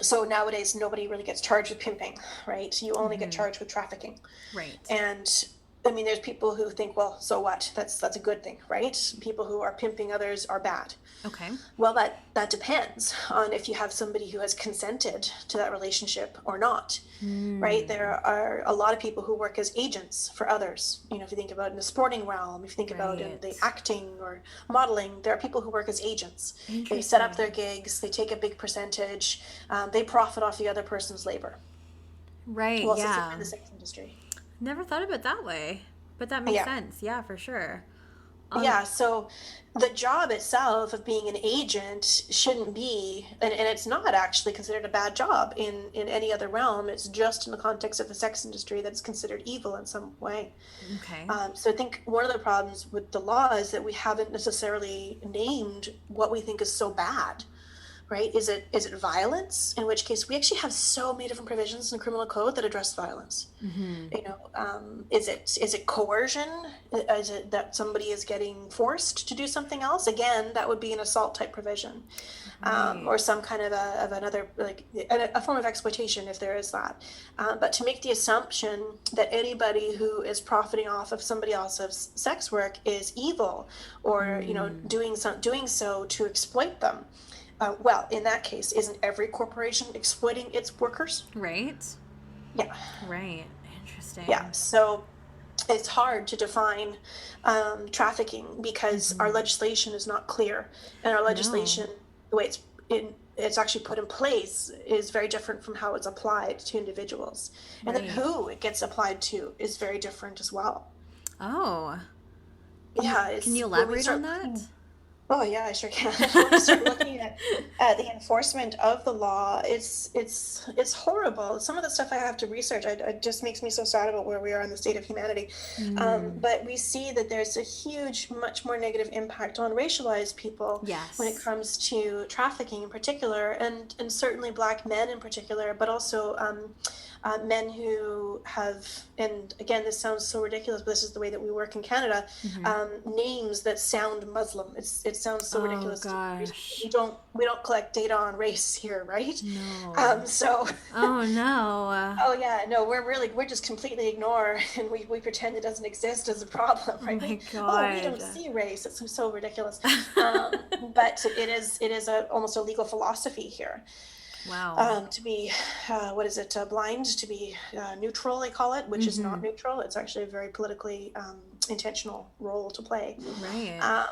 S2: So nowadays, nobody really gets charged with pimping, right? You only get charged with trafficking.
S1: Right.
S2: And I mean, there's people who think, well, so what? That's a good thing, right? People who are pimping others are bad.
S1: Okay.
S2: Well, that depends on if you have somebody who has consented to that relationship or not, right? There are a lot of people who work as agents for others. You know, if you think about in the sporting realm, if you think about in the acting or modeling, there are people who work as agents. They set up their gigs, they take a big percentage, they profit off the other person's labor.
S1: Right,
S2: well, yeah. In the sex industry.
S1: Never thought of it that way, but that makes sense. Yeah, for sure.
S2: So the job itself of being an agent shouldn't be, and it's not actually considered a bad job in any other realm. It's just in the context of the sex industry that's considered evil in some way.
S1: Okay.
S2: So I think one of the problems with the law is that we haven't necessarily named what we think is so bad. Right? Is it violence? In which case, we actually have so many different provisions in the criminal code that address violence. You know, is it coercion? Is it that somebody is getting forced to do something else? Again, that would be an assault type provision, or some kind of another, like a form of exploitation if there is that. But to make the assumption that anybody who is profiting off of somebody else's sex work is evil, or you know, doing so to exploit them. Well, in that case, isn't every corporation exploiting its workers?
S1: Right.
S2: Yeah.
S1: Right. Interesting.
S2: Yeah. So it's hard to define trafficking because our legislation is not clear, and our legislation, the way it's actually put in place, is very different from how it's applied to individuals, and then who it gets applied to is very different as well.
S1: Oh.
S2: Yeah.
S1: Can you elaborate on that?
S2: Oh yeah, I sure can. When we start looking at the enforcement of the law, it's horrible. Some of the stuff I have to research, it just makes me so sad about where we are in the state of humanity. But we see that there's a huge, much more negative impact on racialized people when it comes to trafficking in particular, and certainly Black men in particular, but also men who have, and again, this sounds so ridiculous, but this is the way that we work in Canada, names that sound Muslim. It sounds so ridiculous.
S1: Gosh.
S2: We don't collect data on race here, right?
S1: No.
S2: Oh
S1: no.
S2: Oh yeah, no, we're just completely ignore, and we pretend it doesn't exist as a problem, right?
S1: Oh my God.
S2: Oh, we don't see race. It's so ridiculous. But it is almost a legal philosophy here.
S1: Wow.
S2: to be, blind, to be neutral, they call it, which is not neutral. It's actually a very politically intentional role to play.
S1: Right.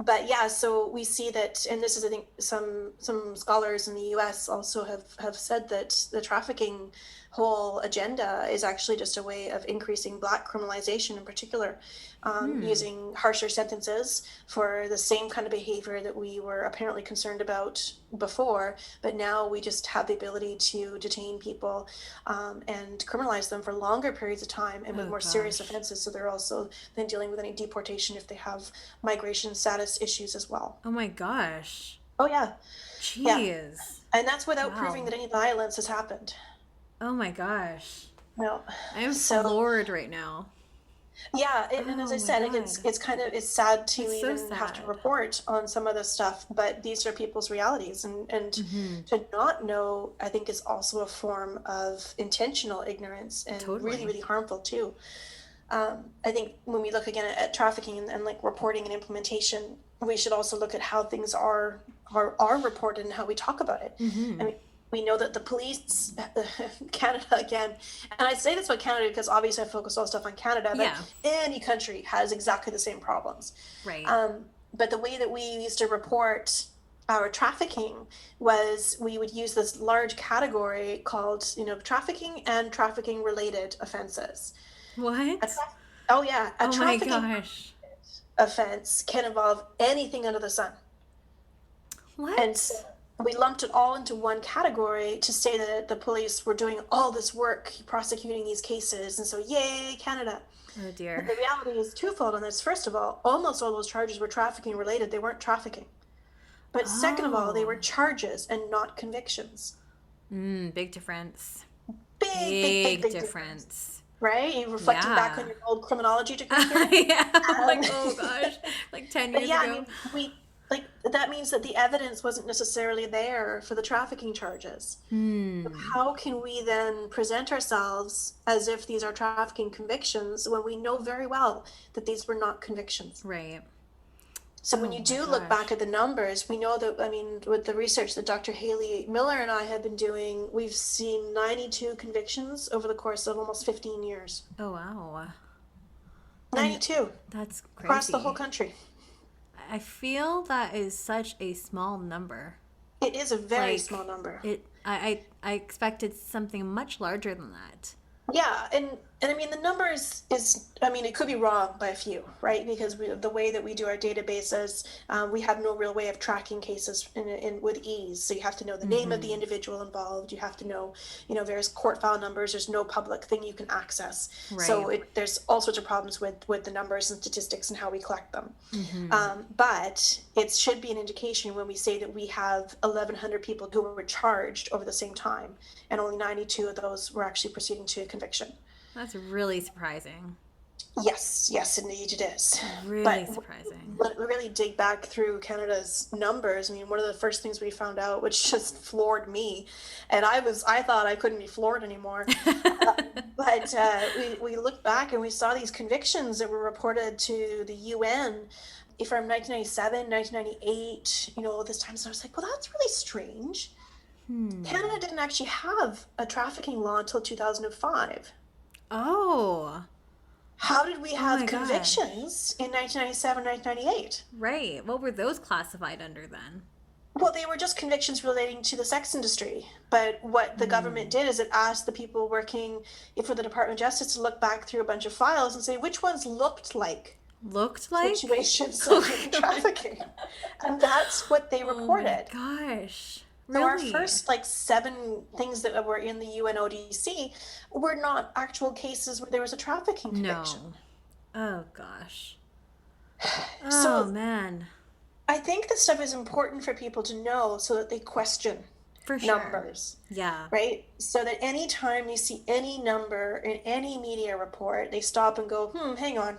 S2: But yeah, so we see that, and this is, I think, some scholars in the US also have said that the trafficking whole agenda is actually just a way of increasing Black criminalization in particular, using harsher sentences for the same kind of behavior that we were apparently concerned about before, but now we just have the ability to detain people and criminalize them for longer periods of time and with more serious offenses. So they're also then dealing with any deportation if they have migration status issues as well.
S1: Oh my gosh.
S2: Oh yeah.
S1: Jeez.
S2: Yeah. And that's without proving that any violence has happened.
S1: Oh my gosh.
S2: No.
S1: I'm floored right now.
S2: Yeah, and as I said, it's sad to even have to report on some of this stuff, but these are people's realities, and to not know, I think, is also a form of intentional ignorance and really, really harmful too. I think when we look again at trafficking and like reporting and implementation, we should also look at how things are reported and how we talk about it. I mean, we know that the police, Canada again, and I say this about Canada because obviously I focus all stuff on Canada, but any country has exactly the same problems.
S1: Right.
S2: But the way that we used to report our trafficking was we would use this large category called, trafficking and trafficking related offenses.
S1: What?
S2: A trafficking offense can involve anything under the sun.
S1: What?
S2: And so we lumped it all into one category to say that the police were doing all this work prosecuting these cases, and so yay, Canada.
S1: Oh dear.
S2: But the reality is twofold on this. First of all, almost all those charges were trafficking related. They weren't trafficking. But second of all, they were charges and not convictions.
S1: Big difference.
S2: Big difference. Right? You reflecting back on your old criminology degree here?
S1: Yeah. Oh gosh. Like 10 years ago.
S2: I mean, that means that the evidence wasn't necessarily there for the trafficking charges. How can we then present ourselves as if these are trafficking convictions when we know very well that these were not convictions?
S1: Right.
S2: So when you do look back at the numbers, we know that, I mean, with the research that Dr. Haley Miller and I have been doing, we've seen 92 convictions over the course of almost 15 years.
S1: Oh, wow.
S2: 92.
S1: That's crazy.
S2: Across the whole country.
S1: I feel that is such a small number.
S2: It is a very small number.
S1: I expected something much larger than that.
S2: Yeah, and I mean, the numbers it could be wrong by a few, right? Because the way that we do our databases, we have no real way of tracking cases with ease. So you have to know the name of the individual involved. You have to know, various court file numbers. There's no public thing you can access. Right. So there's all sorts of problems with the numbers and statistics and how we collect them. But it should be an indication when we say that we have 1,100 people who were charged over the same time, and only 92 of those were actually proceeding to conviction.
S1: That's really surprising.
S2: Yes, indeed it is.
S1: Really surprising.
S2: Really dig back through Canada's numbers. I mean, one of the first things we found out, which just floored me, and I thought I couldn't be floored anymore. But we looked back and we saw these convictions that were reported to the UN from 1997, 1998, this time. So I was like, well, that's really strange. Canada didn't actually have a trafficking law until 2005.
S1: Oh.
S2: How did we have convictions in 1997, 1998?
S1: Right. What were those classified under then?
S2: Well, they were just convictions relating to the sex industry. But what the government did is it asked the people working for the Department of Justice to look back through a bunch of files and say which ones looked like situations of trafficking. And that's what they reported.
S1: Oh my gosh.
S2: So our first 7 things that were in the UNODC were not actual cases where there was a trafficking conviction.
S1: No. Oh gosh.
S2: So,
S1: man.
S2: I think this stuff is important for people to know so that they question numbers.
S1: Yeah.
S2: Right? So that anytime you see any number in any media report, they stop and go, hang on.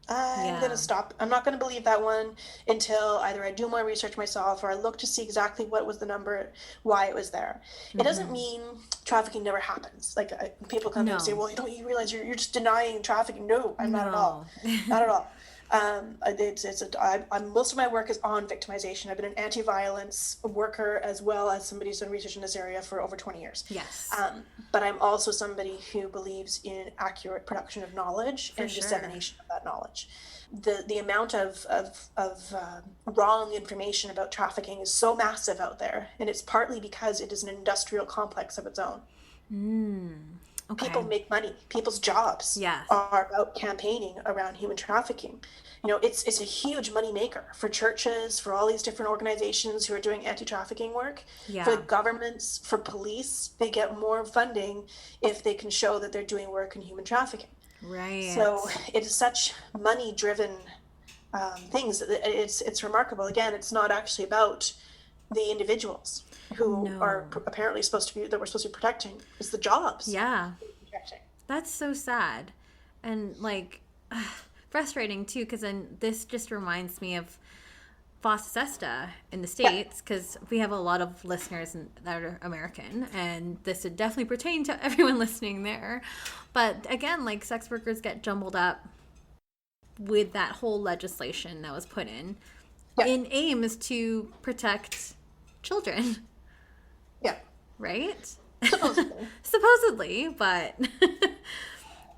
S2: I'm going to stop. I'm not going to believe that one until either I do my research myself or I look to see exactly what was the number, why it was there. It doesn't mean trafficking never happens. People come in and say, well, don't you realize you're just denying trafficking? No, I'm not at all. Not at all. Most of my work is on victimization. I've been an anti-violence worker as well as somebody who's done research in this area for over 20 years.
S1: Yes.
S2: But I'm also somebody who believes in accurate production of knowledge and dissemination of that knowledge. The amount of wrong information about trafficking is so massive out there, and it's partly because it is an industrial complex of its own.
S1: Okay.
S2: People make money. People's jobs are about campaigning around human trafficking. It's a huge money maker for churches, for all these different organizations who are doing anti-trafficking work, for governments, for police. They get more funding if they can show that they're doing work in human trafficking.
S1: Right.
S2: So it is such money-driven things. It's remarkable. Again, it's not actually about the individuals who are apparently supposed to be protecting. It's the jobs.
S1: Yeah. That's so sad. And frustrating too, because then this just reminds me of FESTA in the States, because we have a lot of listeners that are American, and this would definitely pertain to everyone listening there. But again, sex workers get jumbled up with that whole legislation that was put in aims to protect children.
S2: Yeah.
S1: Right?
S2: Supposedly.
S1: Supposedly, but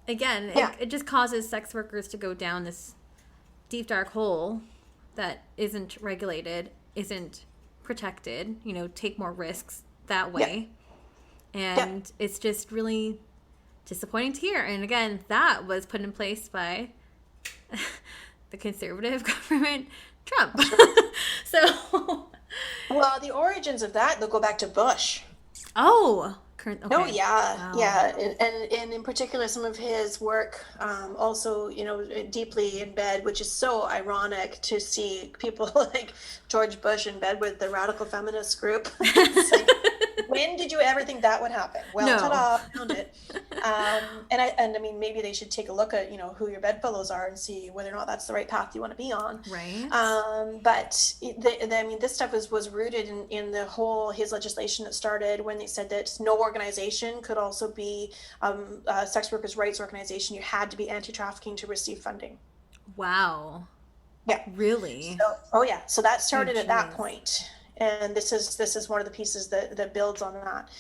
S1: again, it just causes sex workers to go down this deep, dark hole that isn't regulated, isn't protected, take more risks that way. And it's just really disappointing to hear. And again, that was put in place by the conservative government, Trump. So...
S2: Well, the origins of that, they'll go back to Bush.
S1: Oh, okay.
S2: Oh, yeah, wow. Yeah. And in particular, some of his work also, deeply in bed, which is so ironic to see people like George Bush in bed with the radical feminist group. When did you ever think that would happen? Well, ta-da, found it. And I mean, maybe they should take a look at, who your bedfellows are and see whether or not that's the right path you want to be on.
S1: Right.
S2: But this stuff was rooted in his legislation that started when they said that no organization could also be a sex workers' rights organization. You had to be anti-trafficking to receive funding.
S1: Wow.
S2: Yeah.
S1: Really?
S2: So that started at that point. And this is one of the pieces that builds on that.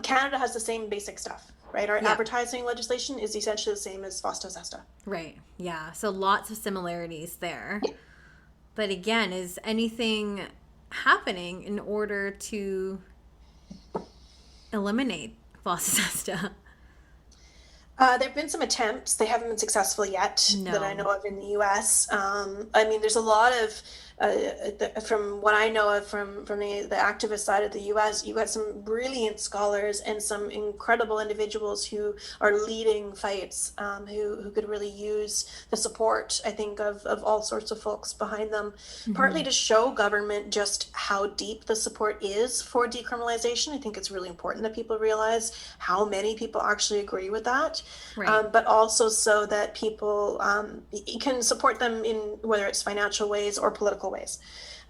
S2: Canada has the same basic stuff, right? Our advertising legislation is essentially the same as FESTA, SOSTA.
S1: Right. Yeah. So lots of similarities there. Yeah. But again, is anything happening in order to eliminate FESTA, SOSTA?
S2: There have been some attempts. They haven't been successful yet that I know of in the U.S. There's a lot of, from what I know of from the activist side of the U.S., you got some brilliant scholars and some incredible individuals who are leading fights, who could really use the support, I think, of all sorts of folks behind them, partly to show government just how deep the support is for decriminalization. I think it's really important that people realize how many people actually agree with that. Right. But also so that people can support them in whether it's financial ways or political ways.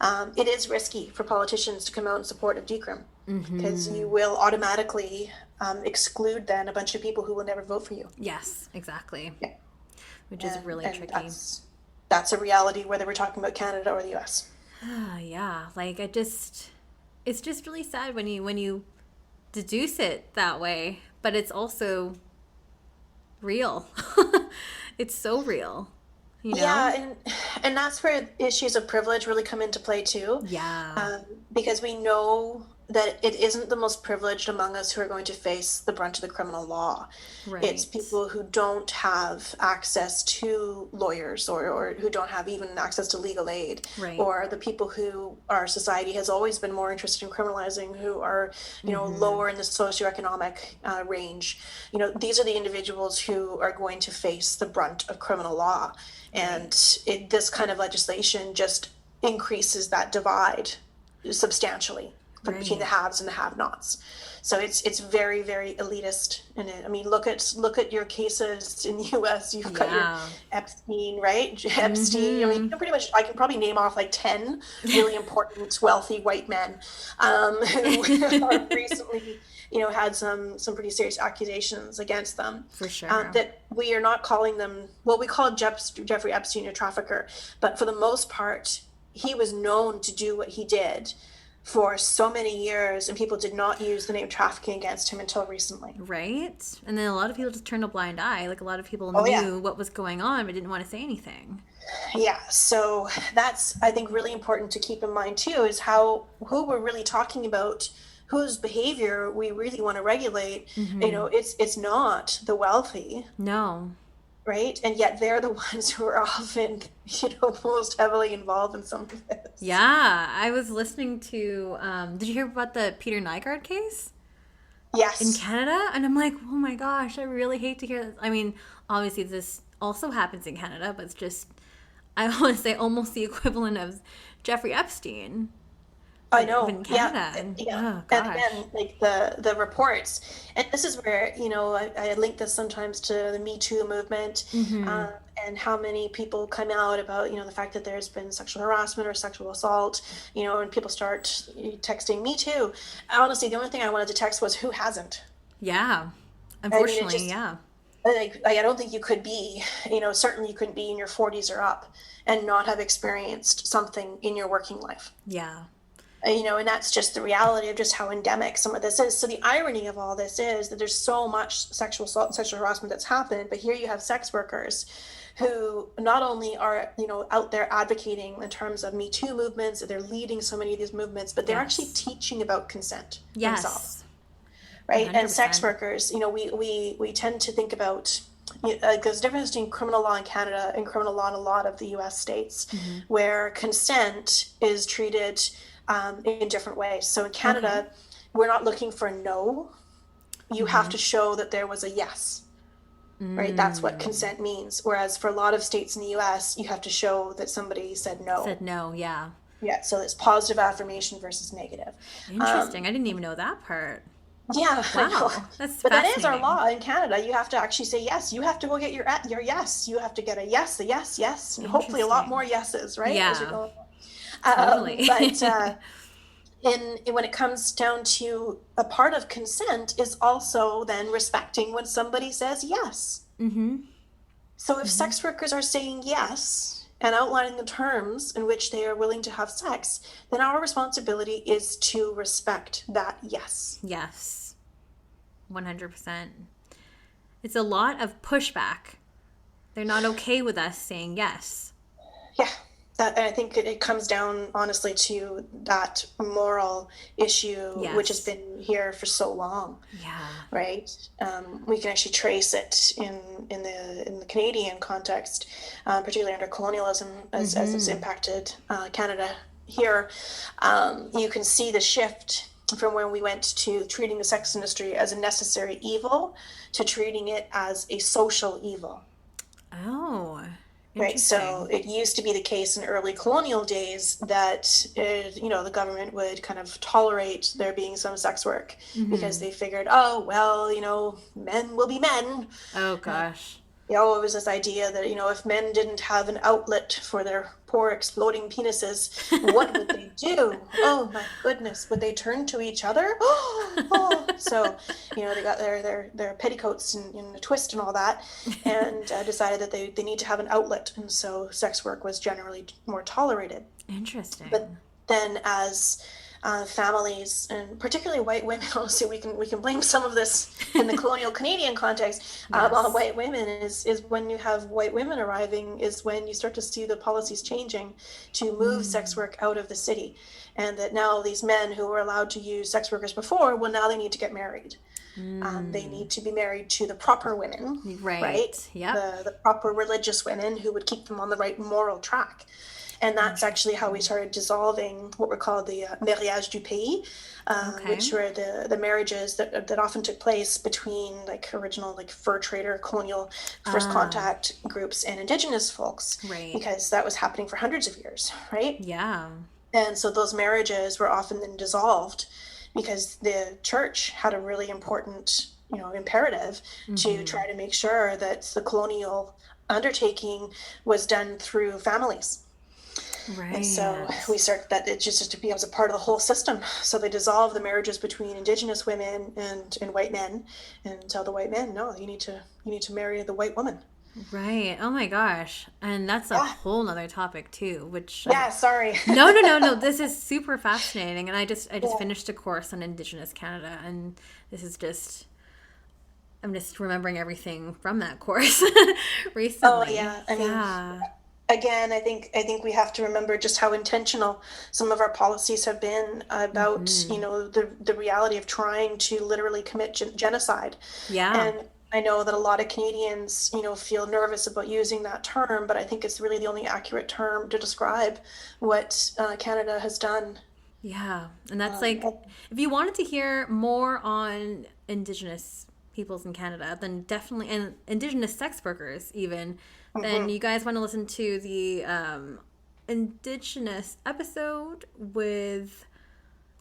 S2: It is risky for politicians to come out in support of decrim because you will automatically exclude then a bunch of people who will never vote for you.
S1: Yes, exactly. Yeah. Which is really tricky.
S2: That's a reality whether we're talking about Canada or the US.
S1: Yeah, it's just really sad when you deduce it that way, but it's also real. It's so real.
S2: Yeah, and that's where issues of privilege really come into play too.
S1: Yeah.
S2: Because we know that it isn't the most privileged among us who are going to face the brunt of the criminal law. Right. It's people who don't have access to lawyers or who don't have even access to legal aid. Right. Or the people who our society has always been more interested in criminalizing, who are, lower in the socioeconomic range. These are the individuals who are going to face the brunt of criminal law. And this kind of legislation just increases that divide substantially between the haves and the have-nots. So it's very, very elitist. And look at your cases in the U.S. You've got your Epstein, right? Epstein. I can probably name off 10 really important, wealthy white men who are recently had some pretty serious accusations against them.
S1: For sure.
S2: That we are not calling them, well, we call Jeffrey Epstein a trafficker, but for the most part, he was known to do what he did for so many years, and people did not use the name trafficking against him until recently.
S1: Right? And then a lot of people just turned a blind eye. Like, a lot of people knew what was going on, but didn't want to say anything.
S2: Yeah, so that's, I think, really important to keep in mind too, is who we're really talking about, whose behavior we really want to regulate. It's not the wealthy.
S1: No.
S2: Right? And yet they're the ones who are often, most heavily involved in some of this.
S1: Yeah, I was listening to, did you hear about the Peter Nygaard case?
S2: Yes.
S1: In Canada? And I'm like, oh my gosh, I really hate to hear this. I mean, obviously this also happens in Canada, but it's just, I want to say almost the equivalent of Jeffrey Epstein.
S2: I know.
S1: In Canada.
S2: Yeah.
S1: Oh,
S2: and again, like the reports, and this is where, I link this sometimes to the Me Too movement, and how many people come out about, the fact that there's been sexual harassment or sexual assault, and people start texting Me Too. Honestly, the only thing I wanted to text was, who hasn't?
S1: Yeah. Unfortunately,
S2: yeah. Like, I don't think you could be, certainly you couldn't be in your 40s or up and not have experienced something in your working life.
S1: Yeah.
S2: And that's just the reality of just how endemic some of this is. So the irony of all this is that there's so much sexual assault and sexual harassment that's happened, but here you have sex workers who not only are, out there advocating in terms of Me Too movements, they're leading so many of these movements, but they're actually teaching about consent themselves. Right? 100%. And sex workers, we tend to think about, there's a difference between criminal law in Canada and criminal law in a lot of the US states, where consent is treated in different ways. So in Canada, we're not looking for a no. You have to show that there was a yes, right? That's what consent means. Whereas for a lot of states in the US, you have to show that somebody said no.
S1: Said no, yeah.
S2: Yeah, so it's positive affirmation versus negative.
S1: Interesting. I didn't even know that part.
S2: Yeah,
S1: wow. That's
S2: but that is our law in Canada. You have to actually say yes. You have to go get your yes. You have to get a yes, and hopefully a lot more yeses, right?
S1: Yeah.
S2: As you're going.
S1: Totally.
S2: But when it comes down to a part of consent is also then respecting when somebody says yes. So if sex workers are saying yes and outlining the terms in which they are willing to have sex, then our responsibility is to respect that yes.
S1: Yes, 100%. It's a lot of pushback. They're not okay with us saying yes.
S2: Yeah. And I think it comes down, honestly, to that moral issue, which has been here for so long. Yeah. Right? We can actually trace it in the Canadian context, particularly under colonialism, as it's impacted Canada here. You can see the shift from when we went to treating the sex industry as a necessary evil to treating it as a social evil.
S1: Oh,
S2: right. So it used to be the case in early colonial days that, the government would kind of tolerate there being some sex work because they figured, oh, well, men will be men.
S1: Oh, gosh.
S2: It was this idea that, if men didn't have an outlet for their poor exploding penises, what would they do? Oh, my goodness. Would they turn to each other? So, they got their petticoats in a twist and all that, and decided that they need to have an outlet. And so sex work was generally more tolerated. Interesting. But then as families, and particularly white women, also we can blame some of this in the colonial Canadian context on white women, is when you have white women arriving is when you start to see the policies changing to move sex work out of the city, and that now these men who were allowed to use sex workers before, well, now they need to get married. They need to be married to the proper women, right? Yeah, the proper religious women who would keep them on the right moral track. And that's actually how we started dissolving what were called the mariage du pays, which were the marriages that often took place between original fur trader, colonial first contact groups and indigenous folks, because that was happening for hundreds of years, right? Yeah. And so those marriages were often then dissolved because the church had a really important, imperative to try to make sure that the colonial undertaking was done through families. And so
S1: Right.
S2: we start that it just becomes a part of the whole system. So they dissolve the marriages between Indigenous women and white men, and tell the white men, no, you need to marry the white woman.
S1: Right. Oh my gosh. And that's a
S2: Yeah.
S1: whole nother topic too, which
S2: Yeah. Sorry.
S1: no, no, no, no. This is super fascinating. And I just
S2: Yeah.
S1: finished a course on Indigenous Canada, and this is just, I'm just remembering everything from that course
S2: Oh
S1: recently.
S2: yeah. I mean,
S1: Yeah.
S2: again, I think we have to remember just how intentional some of our policies have been about, the reality of trying to literally commit genocide.
S1: Yeah.
S2: And I know that a lot of Canadians, feel nervous about using that term, but I think it's really the only accurate term to describe what Canada has done.
S1: Yeah. And that's
S2: Um,
S1: like, if you wanted to hear more on Indigenous peoples in Canada, then definitely, and Indigenous sex workers even, then
S2: mhm.
S1: you guys want to listen to the Indigenous episode with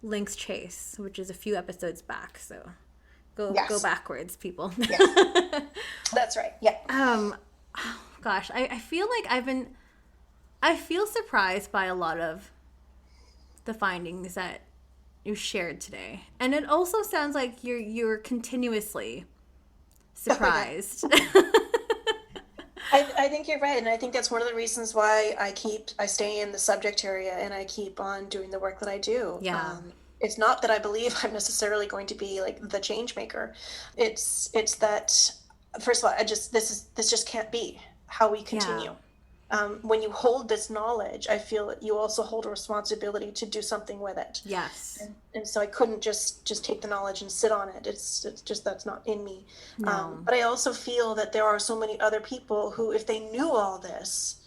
S1: Lynx Chase, which is a few episodes back. So go
S2: Yes,
S1: backwards, people.
S2: yes, that's right. Yeah.
S1: Oh, gosh, I feel like I feel surprised by a lot of the findings that you shared today. And it also sounds like you're continuously
S2: Oh, yeah.
S1: surprised.
S2: I think you're right, and I think that's one of the reasons why I stay in the subject area and I keep on doing the work that I do.
S1: Yeah.
S2: It's not that I believe I'm necessarily going to be like the change maker. It's that, first of all, this just can't be how we
S1: Yeah.
S2: continue. When you hold this knowledge, I feel that you also hold a responsibility to do something with it.
S1: Yes.
S2: And so I couldn't just take the knowledge and sit on it. It's just that's not in me.
S1: No.
S2: But I also feel that there are so many other people who, if they knew all this,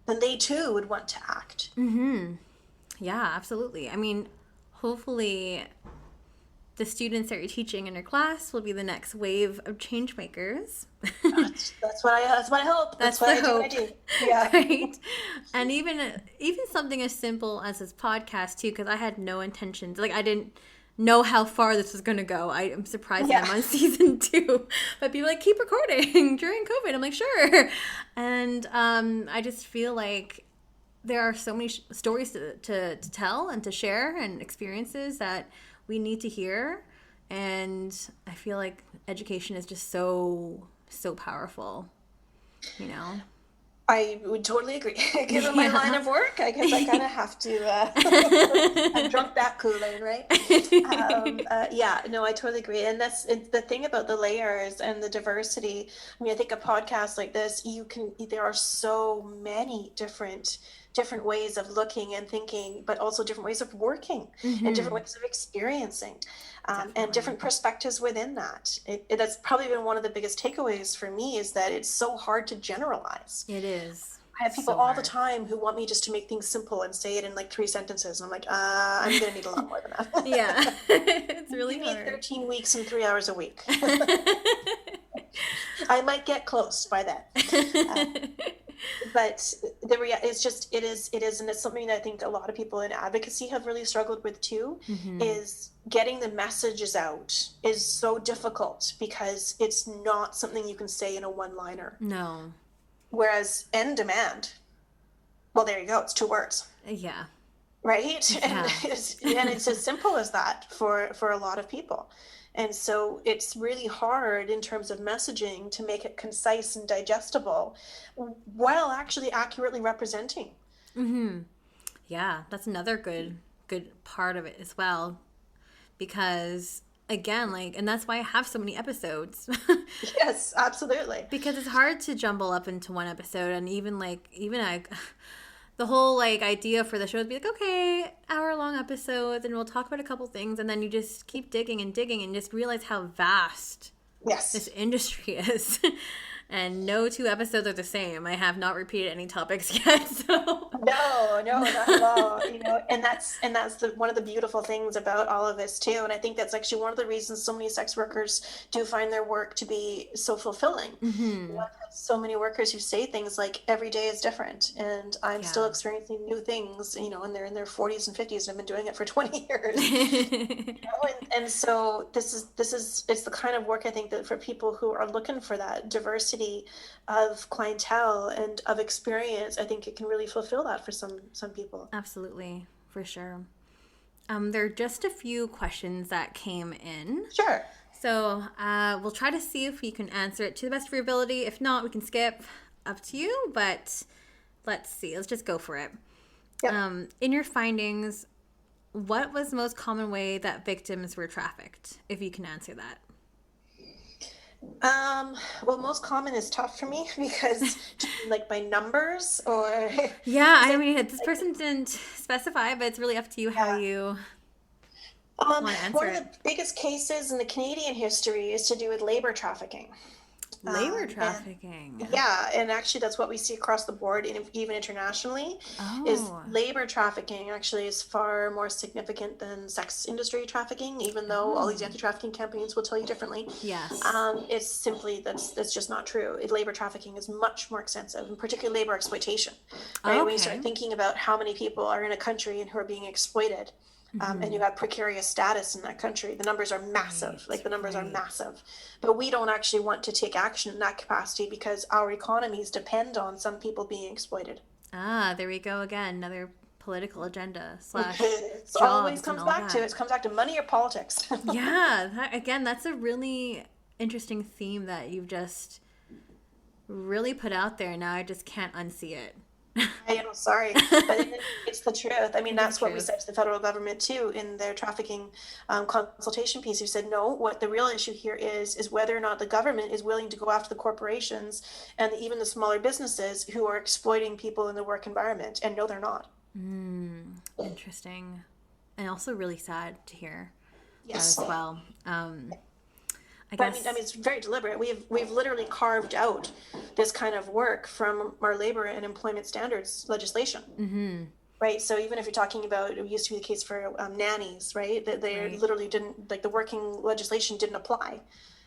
S2: then they too would want to act.
S1: Mm-hmm. Yeah, absolutely. I mean, hopefully the students that you're teaching in your class will be the next wave of change makers.
S2: That's what I hope.
S1: That's
S2: That's what
S1: the
S2: I do.
S1: hope.
S2: I do. Yeah.
S1: Right? And even something as simple as this podcast too, because I had no intentions. Like, I didn't know how far this was going to go. I am surprised that
S2: Yeah.
S1: I'm on season 2. But people are like, keep recording during COVID. I'm like, sure. And I just feel like there are so many stories to tell and to share, and experiences that we need to hear. And I feel like education is just so powerful, you know.
S2: I would totally agree. Given my line
S1: Yeah.
S2: of work, I guess I kind of have to. I've drunk that Kool-Aid, right? Yeah, no, I totally agree. And it's the thing about the layers and the diversity. I mean, I think a podcast like this, there are so many different ways of looking and thinking, but also different ways of working and different ways of experiencing. And
S1: Definitely.
S2: different perspectives within that. That's probably been one of the biggest takeaways for me, is that it's so hard to generalize.
S1: It is
S2: I have people
S1: so
S2: all the
S1: hard.
S2: time who want me just to make things simple and say it in like 3 sentences. And I'm like, I'm going to need a lot more than that.
S1: Yeah. It's really
S2: Give me
S1: hard.
S2: 13 weeks and 3 hours a week. I might get close by then. Uh, but it is, and it's something that I think a lot of people in advocacy have really struggled with too, is getting the messages out is so difficult because it's not something you can say in a one-liner.
S1: No.
S2: Whereas end demand, well, there you go, it's 2 words.
S1: Yeah.
S2: Right?
S1: Yeah.
S2: And it's as simple as that for a lot of people. And so it's really hard in terms of messaging to make it concise and digestible while actually accurately representing.
S1: Yeah, that's another good part of it as well, because again, like, and that's why I have so many episodes.
S2: Yes, absolutely.
S1: Because it's hard to jumble up into one episode. And even I the whole like idea for the show would be like, okay, hour-long episodes, and we'll talk about a couple things, and then you just keep digging and digging and just realize how vast
S2: Yes.
S1: this industry is. And no 2 episodes are the same. I have not repeated any topics yet, so
S2: No, not at all. And that's one of the beautiful things about all of this too. And I think that's actually one of the reasons so many sex workers do find their work to be so fulfilling. One so many workers who say things like every day is different and I'm still
S1: Yeah.
S2: experiencing new things, and they're in their 40s and 50s and have been doing it for 20 years. And so it's the kind of work I think that for people who are looking for that diversity of clientele and of experience, I think it can really fulfill that for some people.
S1: Absolutely, for sure. There are just a few questions that came in.
S2: Sure.
S1: So we'll try to see if we can answer it to the best of your ability. If not, we can skip. Up to you, but let's see. Let's just go for it.
S2: Yep.
S1: In your findings, what was the most common way that victims were trafficked? If you can answer that.
S2: Well, most common is tough for me because like by numbers or
S1: Yeah, I mean, this person didn't specify, but it's really up to you how you want to answer
S2: one of
S1: it.
S2: the biggest cases in the Canadian history is to do with labor trafficking.
S1: Labor trafficking.
S2: And actually that's what we see across the board, even internationally, is labor trafficking actually is far more significant than sex industry trafficking, even though all these anti-trafficking campaigns will tell you differently.
S1: Yes.
S2: It's simply, that's just not true. Labor trafficking is much more extensive, and particularly labor exploitation. Right?
S1: Okay.
S2: When you start thinking about how many people are in a country and who are being exploited, and you have precarious status in that country, the numbers are massive. The numbers are massive. But we don't actually want to take action in that capacity because our economies depend on some people being exploited.
S1: There we go again. Another political agenda / jobs.
S2: It always comes back to money or politics.
S1: Yeah, that's a really interesting theme that you've just really put out there. Now I just can't unsee it.
S2: Sorry, but it's the truth. I mean, that's what we said to the federal government too in their trafficking consultation piece. We said, no, what the real issue here is whether or not the government is willing to go after the corporations and even the smaller businesses who are exploiting people in the work environment. And no, they're not.
S1: Interesting. And also really sad to hear
S2: Yes.
S1: as well.
S2: I mean, it's very deliberate. We've literally carved out this kind of work from our labor and employment standards legislation. Mm-hmm. Right. So even if you're talking about, it used to be the case for nannies, right? That they literally didn't, the working legislation didn't apply.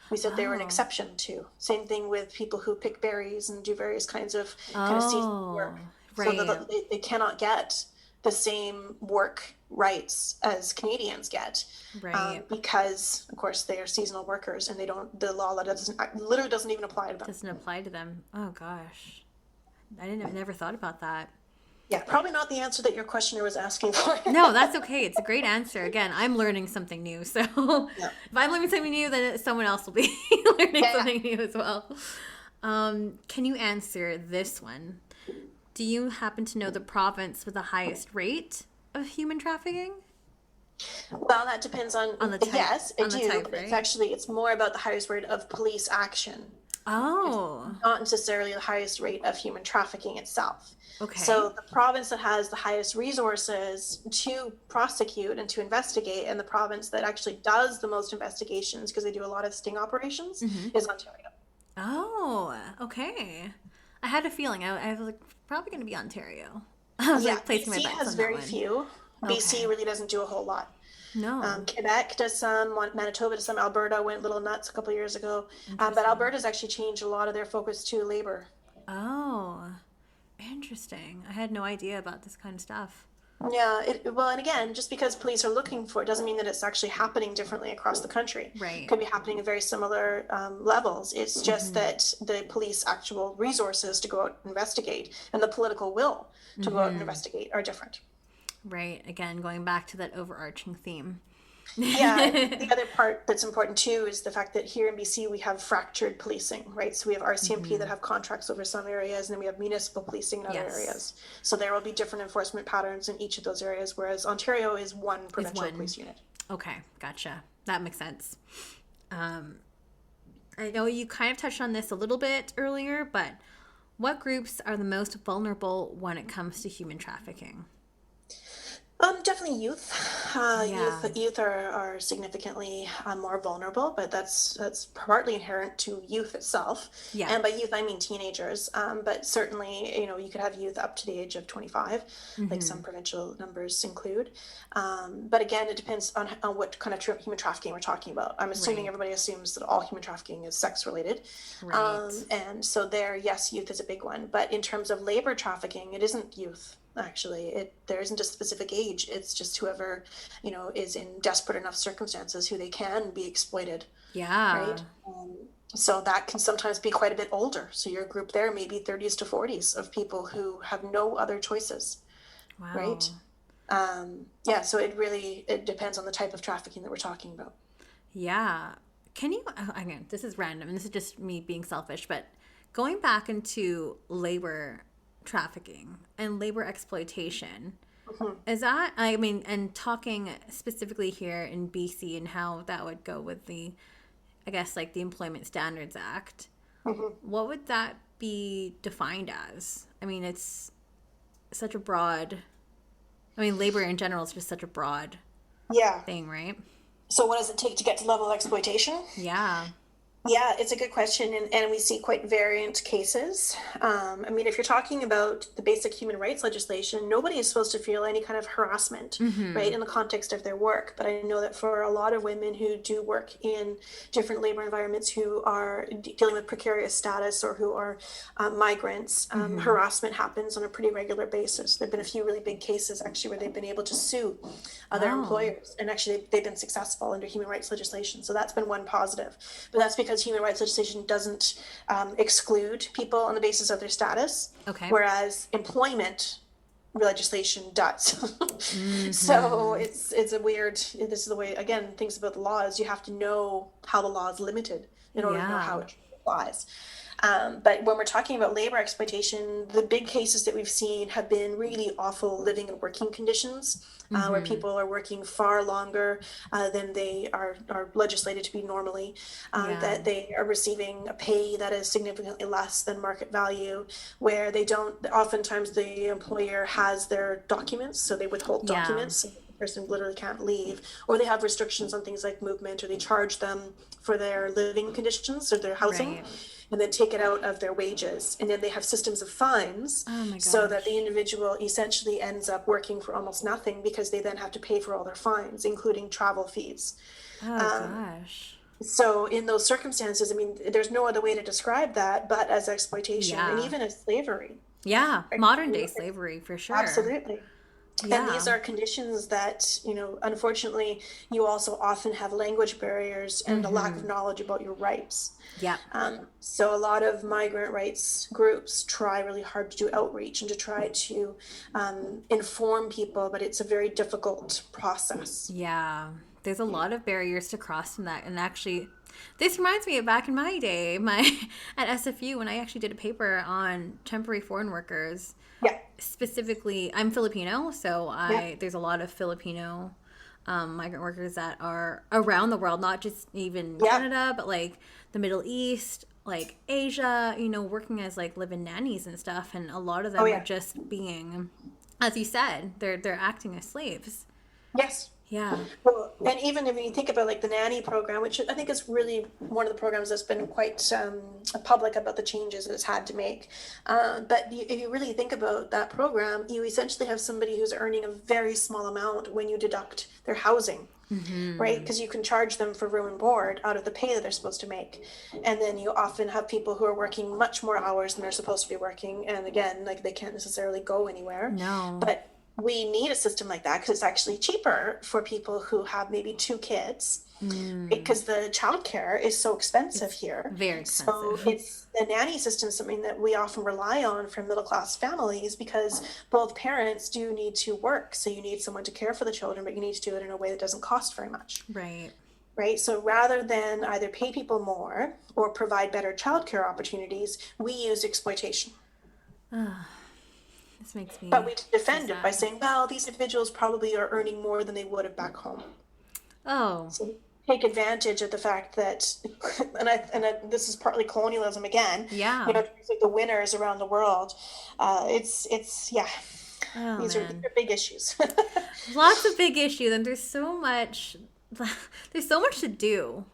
S2: We said they were an exception to. Same thing with people who pick berries and do various kinds of seasonal work. Right. So that they cannot get the same work rights as Canadians get, because of course they are seasonal workers and the law literally doesn't even apply to them.
S1: Doesn't apply to them. Oh gosh, I never thought about that.
S2: Yeah, probably not the answer that your questioner was asking for.
S1: No, that's okay. It's a great answer. Again, I'm learning something new. So if I'm learning something new, then someone else will be learning something new as well. Can you answer this one? Do you happen to know the province with the highest rate of human trafficking?
S2: Well, that depends on the type. Yes, I do.
S1: Type,
S2: but
S1: right?
S2: it's more about the highest rate of police action.
S1: Oh.
S2: It's not necessarily the highest rate of human trafficking itself.
S1: Okay.
S2: So the province that has the highest resources to prosecute and to investigate, and the province that actually does the most investigations, because they do a lot of sting operations, is Ontario.
S1: Oh, okay. I had a feeling. I was like, probably going to be Ontario. I was placing my
S2: BC
S1: bets
S2: has
S1: on
S2: very
S1: that one.
S2: few. BC really doesn't do a whole lot.
S1: No.
S2: Quebec does some, Manitoba does some, Alberta went a little nuts a couple of years ago. But Alberta's actually changed a lot of their focus to labor.
S1: Oh, interesting. I had no idea about this kind of stuff.
S2: Yeah, and again, just because police are looking for it doesn't mean that it's actually happening differently across the country.
S1: Right.
S2: It could be happening at very similar levels. It's just that the police actual resources to go out and investigate and the political will to go out and investigate are different.
S1: Right. Again, going back to that overarching theme.
S2: Yeah, the other part that's important too is the fact that here in BC we have fractured policing, right? So we have RCMP that have contracts over some areas, and then we have municipal policing in other areas. So there will be different enforcement patterns in each of those areas, whereas Ontario is one provincial police unit.
S1: Okay, gotcha. That makes sense. I know you kind of touched on this a little bit earlier, but what groups are the most vulnerable when it comes to human trafficking?
S2: Definitely definitely youth. Youth are significantly more vulnerable, but that's partly inherent to youth itself.
S1: Yeah.
S2: And by youth, I mean teenagers. But certainly, you could have youth up to the age of 25, like some provincial numbers include. But again, it depends on what kind of human trafficking we're talking about. I'm assuming everybody assumes that all human trafficking is sex related.
S1: Right.
S2: And so there, yes, youth is a big one. But in terms of labor trafficking, it isn't youth. Actually, there isn't a specific age. It's just whoever, is in desperate enough circumstances who they can be exploited.
S1: Yeah.
S2: Right. So that can sometimes be quite a bit older. So your group there may be 30s to 40s of people who have no other choices.
S1: Wow.
S2: Right. So it depends on the type of trafficking that we're talking about.
S1: Yeah. Can you, again, this is random, and this is just me being selfish, but going back into labor trafficking and labor exploitation, is that, and talking specifically here in BC and how that would go with the Employment Standards Act, what would that be defined as? It's such a broad, labor in general is just such a broad thing, right?
S2: So what does it take to get to level of exploitation?
S1: Yeah.
S2: Yeah, it's a good question, and we see quite variant cases. If you're talking about the basic human rights legislation, nobody is supposed to feel any kind of harassment, right, in the context of their work. But I know that for a lot of women who do work in different labor environments who are dealing with precarious status or who are migrants, harassment happens on a pretty regular basis. There have been a few really big cases, actually, where they've been able to sue other employers, and actually they've been successful under human rights legislation. So that's been one positive. But that's because human rights legislation doesn't exclude people on the basis of their status, whereas employment legislation does. So it's a weird, this is the way, again, things about the law is you have to know how the law is limited in order to know how it applies. But when we're talking about labor exploitation, the big cases that we've seen have been really awful living and working conditions, where people are working far longer than they are legislated to be normally, that they are receiving a pay that is significantly less than market value, where oftentimes the employer has their documents, so they withhold documents. So the person literally can't leave, or they have restrictions on things like movement, or they charge them for their living conditions or their housing. And then take it out of their wages. And then they have systems of fines so that the individual essentially ends up working for almost nothing because they then have to pay for all their fines, including travel fees. So in those circumstances, there's no other way to describe that but as exploitation and even as slavery.
S1: Yeah, right? Modern day slavery for sure.
S2: Absolutely. And these are conditions that, unfortunately, you also often have language barriers and a lack of knowledge about your rights.
S1: Yeah.
S2: So a lot of migrant rights groups try really hard to do outreach and to try to inform people, but it's a very difficult process.
S1: Yeah. There's a lot of barriers to cross in that. And actually, this reminds me of back in my day, at SFU, when I actually did a paper on temporary foreign workers.
S2: Yeah.
S1: Specifically, I'm Filipino, so there's a lot of Filipino migrant workers that are around the world, not just even Canada, but like the Middle East, like Asia, working as like live-in nannies and stuff, and a lot of them are just being, as you said, they're acting as slaves.
S2: Yes.
S1: Yeah.
S2: Well, and even if you think about like the nanny program, which I think is really one of the programs that's been quite public about the changes it's had to make. But if you really think about that program, you essentially have somebody who's earning a very small amount when you deduct their housing, right? Because you can charge them for room and board out of the pay that they're supposed to make. And then you often have people who are working much more hours than they're supposed to be working. And again, like they can't necessarily go anywhere.
S1: No.
S2: But we need a system like that because it's actually cheaper for people who have maybe 2 kids because the childcare is so expensive here.
S1: Very expensive.
S2: So it's the nanny system, something that we often rely on from middle class families because both parents do need to work. So you need someone to care for the children, but you need to do it in a way that doesn't cost very much.
S1: Right.
S2: Right. So rather than either pay people more or provide better childcare opportunities, we use exploitation.
S1: This makes me.
S2: But we defend it by saying, well, these individuals probably are earning more than they would have back home.
S1: Oh.
S2: So take advantage of the fact that, and this is partly colonialism again.
S1: Yeah.
S2: Like the winners around the world. It's
S1: Oh,
S2: These
S1: man.
S2: are big issues.
S1: Lots of big issues, and there's so much to do,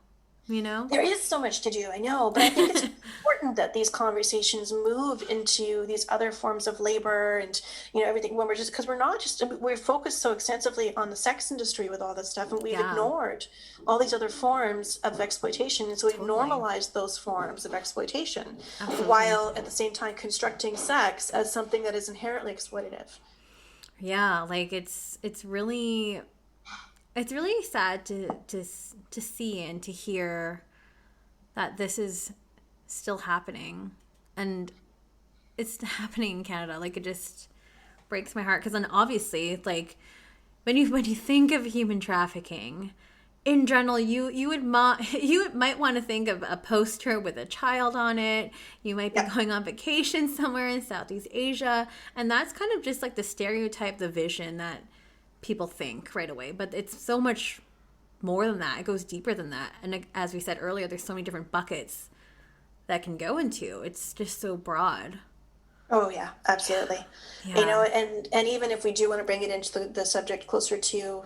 S1: you know?
S2: There is so much to do, I know, but I think it's important that these conversations move into these other forms of labor and, everything, when we're focused so extensively on the sex industry with all this stuff, and we've ignored all these other forms of exploitation. And so we've normalized those forms of exploitation. Absolutely. While at the same time constructing sex as something that is inherently exploitative.
S1: Yeah, like it's really sad to see and to hear that this is still happening, and it's happening in Canada. Like, it just breaks my heart, because then obviously, like, when you think of human trafficking in general, you might want to think of a poster with a child on it. You might be going on vacation somewhere in Southeast Asia, and that's kind of just like the stereotype, the vision that people think right away. But it's so much more than that. It goes deeper than that. And as we said earlier, there's so many different buckets that can go into. It's just so broad.
S2: Oh yeah, absolutely.
S1: Yeah.
S2: And even if we do want to bring it into the subject closer to,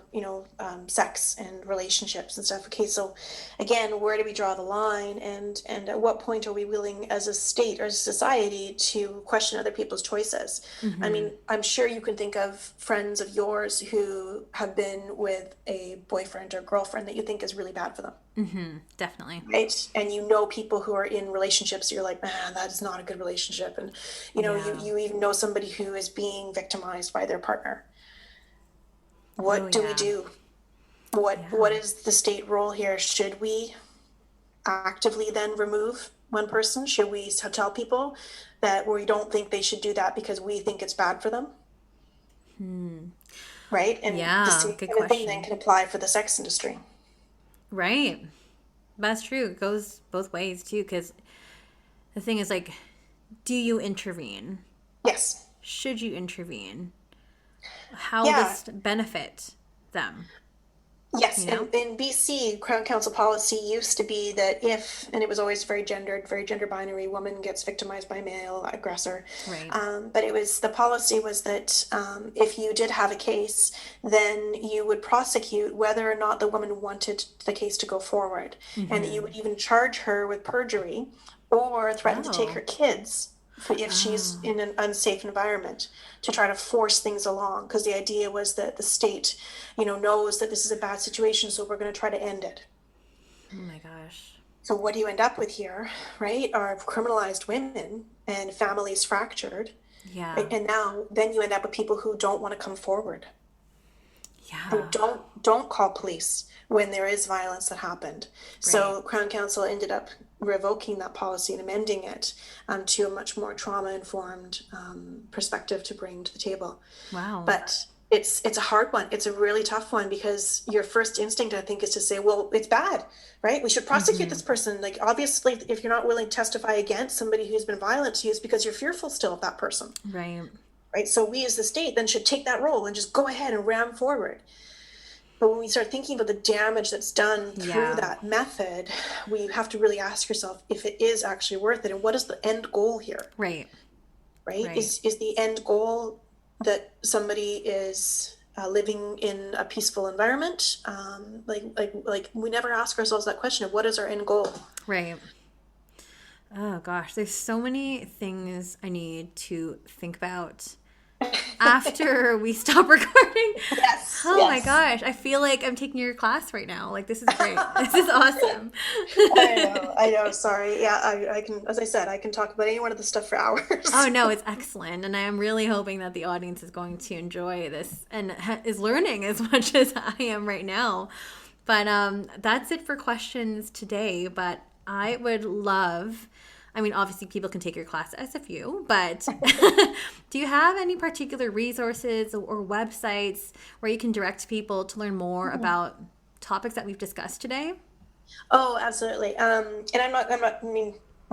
S2: sex and relationships and stuff. Okay, so again, where do we draw the line, and at what point are we willing as a state or as a society to question other people's choices? Mm-hmm. I mean, I'm sure you can think of friends of yours who have been with a boyfriend or girlfriend that you think is really bad for them.
S1: Mm-hmm, definitely.
S2: Right. And people who are in relationships, you're like, man, that is not a good relationship. And, you even know somebody who is being victimized by their partner. What do we do? What is the state role here? Should we actively then remove one person? Should we tell people that we don't think they should do that because we think it's bad for them? Right. And the same kind of thing then can apply for the sex industry.
S1: Right. That's true. It goes both ways too, because the thing is, like, do you intervene?
S2: Yes.
S1: Should you intervene? How does this benefit them?
S2: Yes. In BC, Crown Council policy used to be that and it was always very gender binary, woman gets victimized by male aggressor.
S1: Right.
S2: But the policy was that if you did have a case, then you would prosecute whether or not the woman wanted the case to go forward. Mm-hmm. And that you would even charge her with perjury or threaten to take her kids if she's in an unsafe environment, to try to force things along, because the idea was that the state, knows that this is a bad situation, so we're going to try to end it.
S1: Oh my gosh.
S2: So what do you end up with here, right? Are criminalized women and families fractured.
S1: Yeah.
S2: Right? And then you end up with people who don't want to come forward.
S1: Yeah.
S2: Who don't call police when there is violence that happened. Right. So Crown Council ended up revoking that policy and amending it to a much more trauma-informed perspective to bring to the table.
S1: Wow.
S2: But it's a hard one. It's a really tough one, because your first instinct, I think, is to say, well, it's bad, right? We should prosecute this person. Like, obviously, if you're not willing to testify against somebody who's been violent to you, it's because you're fearful still of that person.
S1: Right.
S2: Right. So we as the state then should take that role and just go ahead and ram forward. But when we start thinking about the damage that's done through that method, we have to really ask yourself if it is actually worth it, and what is the end goal here?
S1: Right.
S2: Right. Is the end goal that somebody is living in a peaceful environment? Like we never ask ourselves that question of what is our end goal?
S1: Right. Oh gosh, there's so many things I need to think about after we stop recording.
S2: Yes.
S1: My gosh, I feel like I'm taking your class right now. Like, this is great. This is awesome.
S2: I know. Sorry. Yeah, I can, as I said, I can talk about any one of the stuff for hours.
S1: Oh no, it's excellent. And I am really hoping that the audience is going to enjoy this and is learning as much as I am right now. But that's it for questions today. But I would love, obviously people can take your class at SFU, but do you have any particular resources or websites where you can direct people to learn more about topics that we've discussed today?
S2: Oh, absolutely. And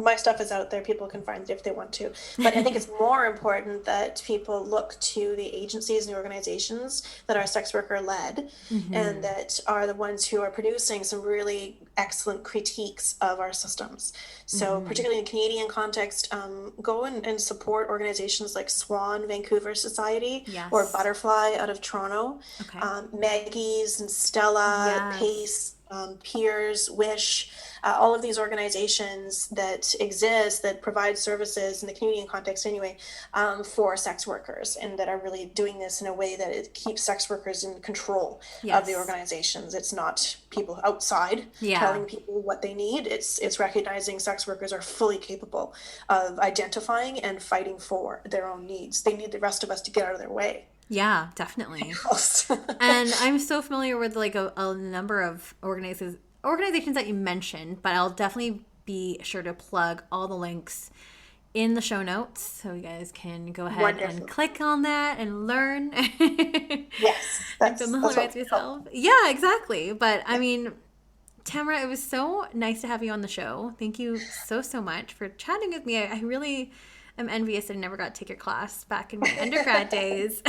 S2: my stuff is out there. People can find it if they want to. But I think it's more important that people look to the agencies and the organizations that are sex worker led and that are the ones who are producing some really excellent critiques of our systems. So particularly in the Canadian context, go and support organizations like SWAN Vancouver Society, or Butterfly out of Toronto, Maggie's and Stella, Pace, Peers, Wish, all of these organizations that exist that provide services in the Canadian context anyway, for sex workers, and that are really doing this in a way that it keeps sex workers in control of the organizations. It's not people outside telling people what they need. It's recognizing sex workers are fully capable of identifying and fighting for their own needs. They need the rest of us to get out of their way.
S1: Yeah, definitely. And I'm so familiar with like a number of organizations that you mentioned, but I'll definitely be sure to plug all the links in the show notes so you guys can go ahead and click on that and learn.
S2: Yes,
S1: and familiarize yourself. Yeah, exactly. But I mean, Tamara, it was so nice to have you on the show. Thank you so much for chatting with me. I really am envious that I never got to take your class back in my undergrad days.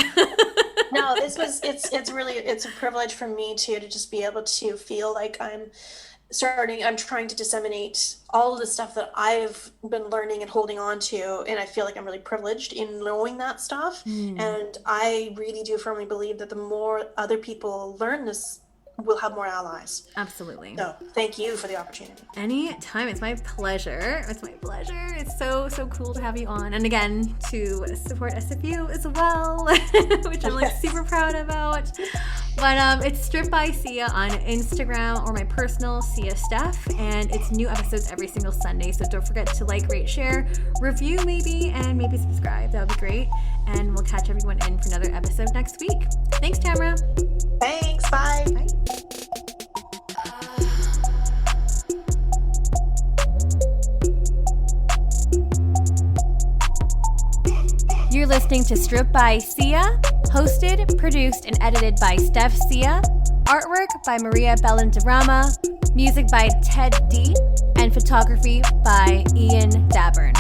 S2: No, it's a privilege for me too, to just be able to feel like I'm trying to disseminate all of the stuff that I've been learning and holding on to, and I feel like I'm really privileged in knowing that stuff. And I really do firmly believe that the more other people learn this, we'll have more allies.
S1: Absolutely.
S2: So thank you for the opportunity.
S1: Anytime. It's my pleasure. It's so cool to have you on. And again, to support SFU as well, which I'm like super proud about. But it's Strip by Sia on Instagram, or my personal Sia Steph. And it's new episodes every single Sunday. So don't forget to like, rate, share, review maybe, and maybe subscribe. That would be great. And we'll catch everyone in for another episode next week. Thanks, Tamara.
S2: Thanks. Bye.
S1: Bye. You're listening to Strip by Sia, hosted, produced, and edited by Steph Sia, artwork by Maria Bellandarama, music by Ted D, and photography by Ian Dabburn.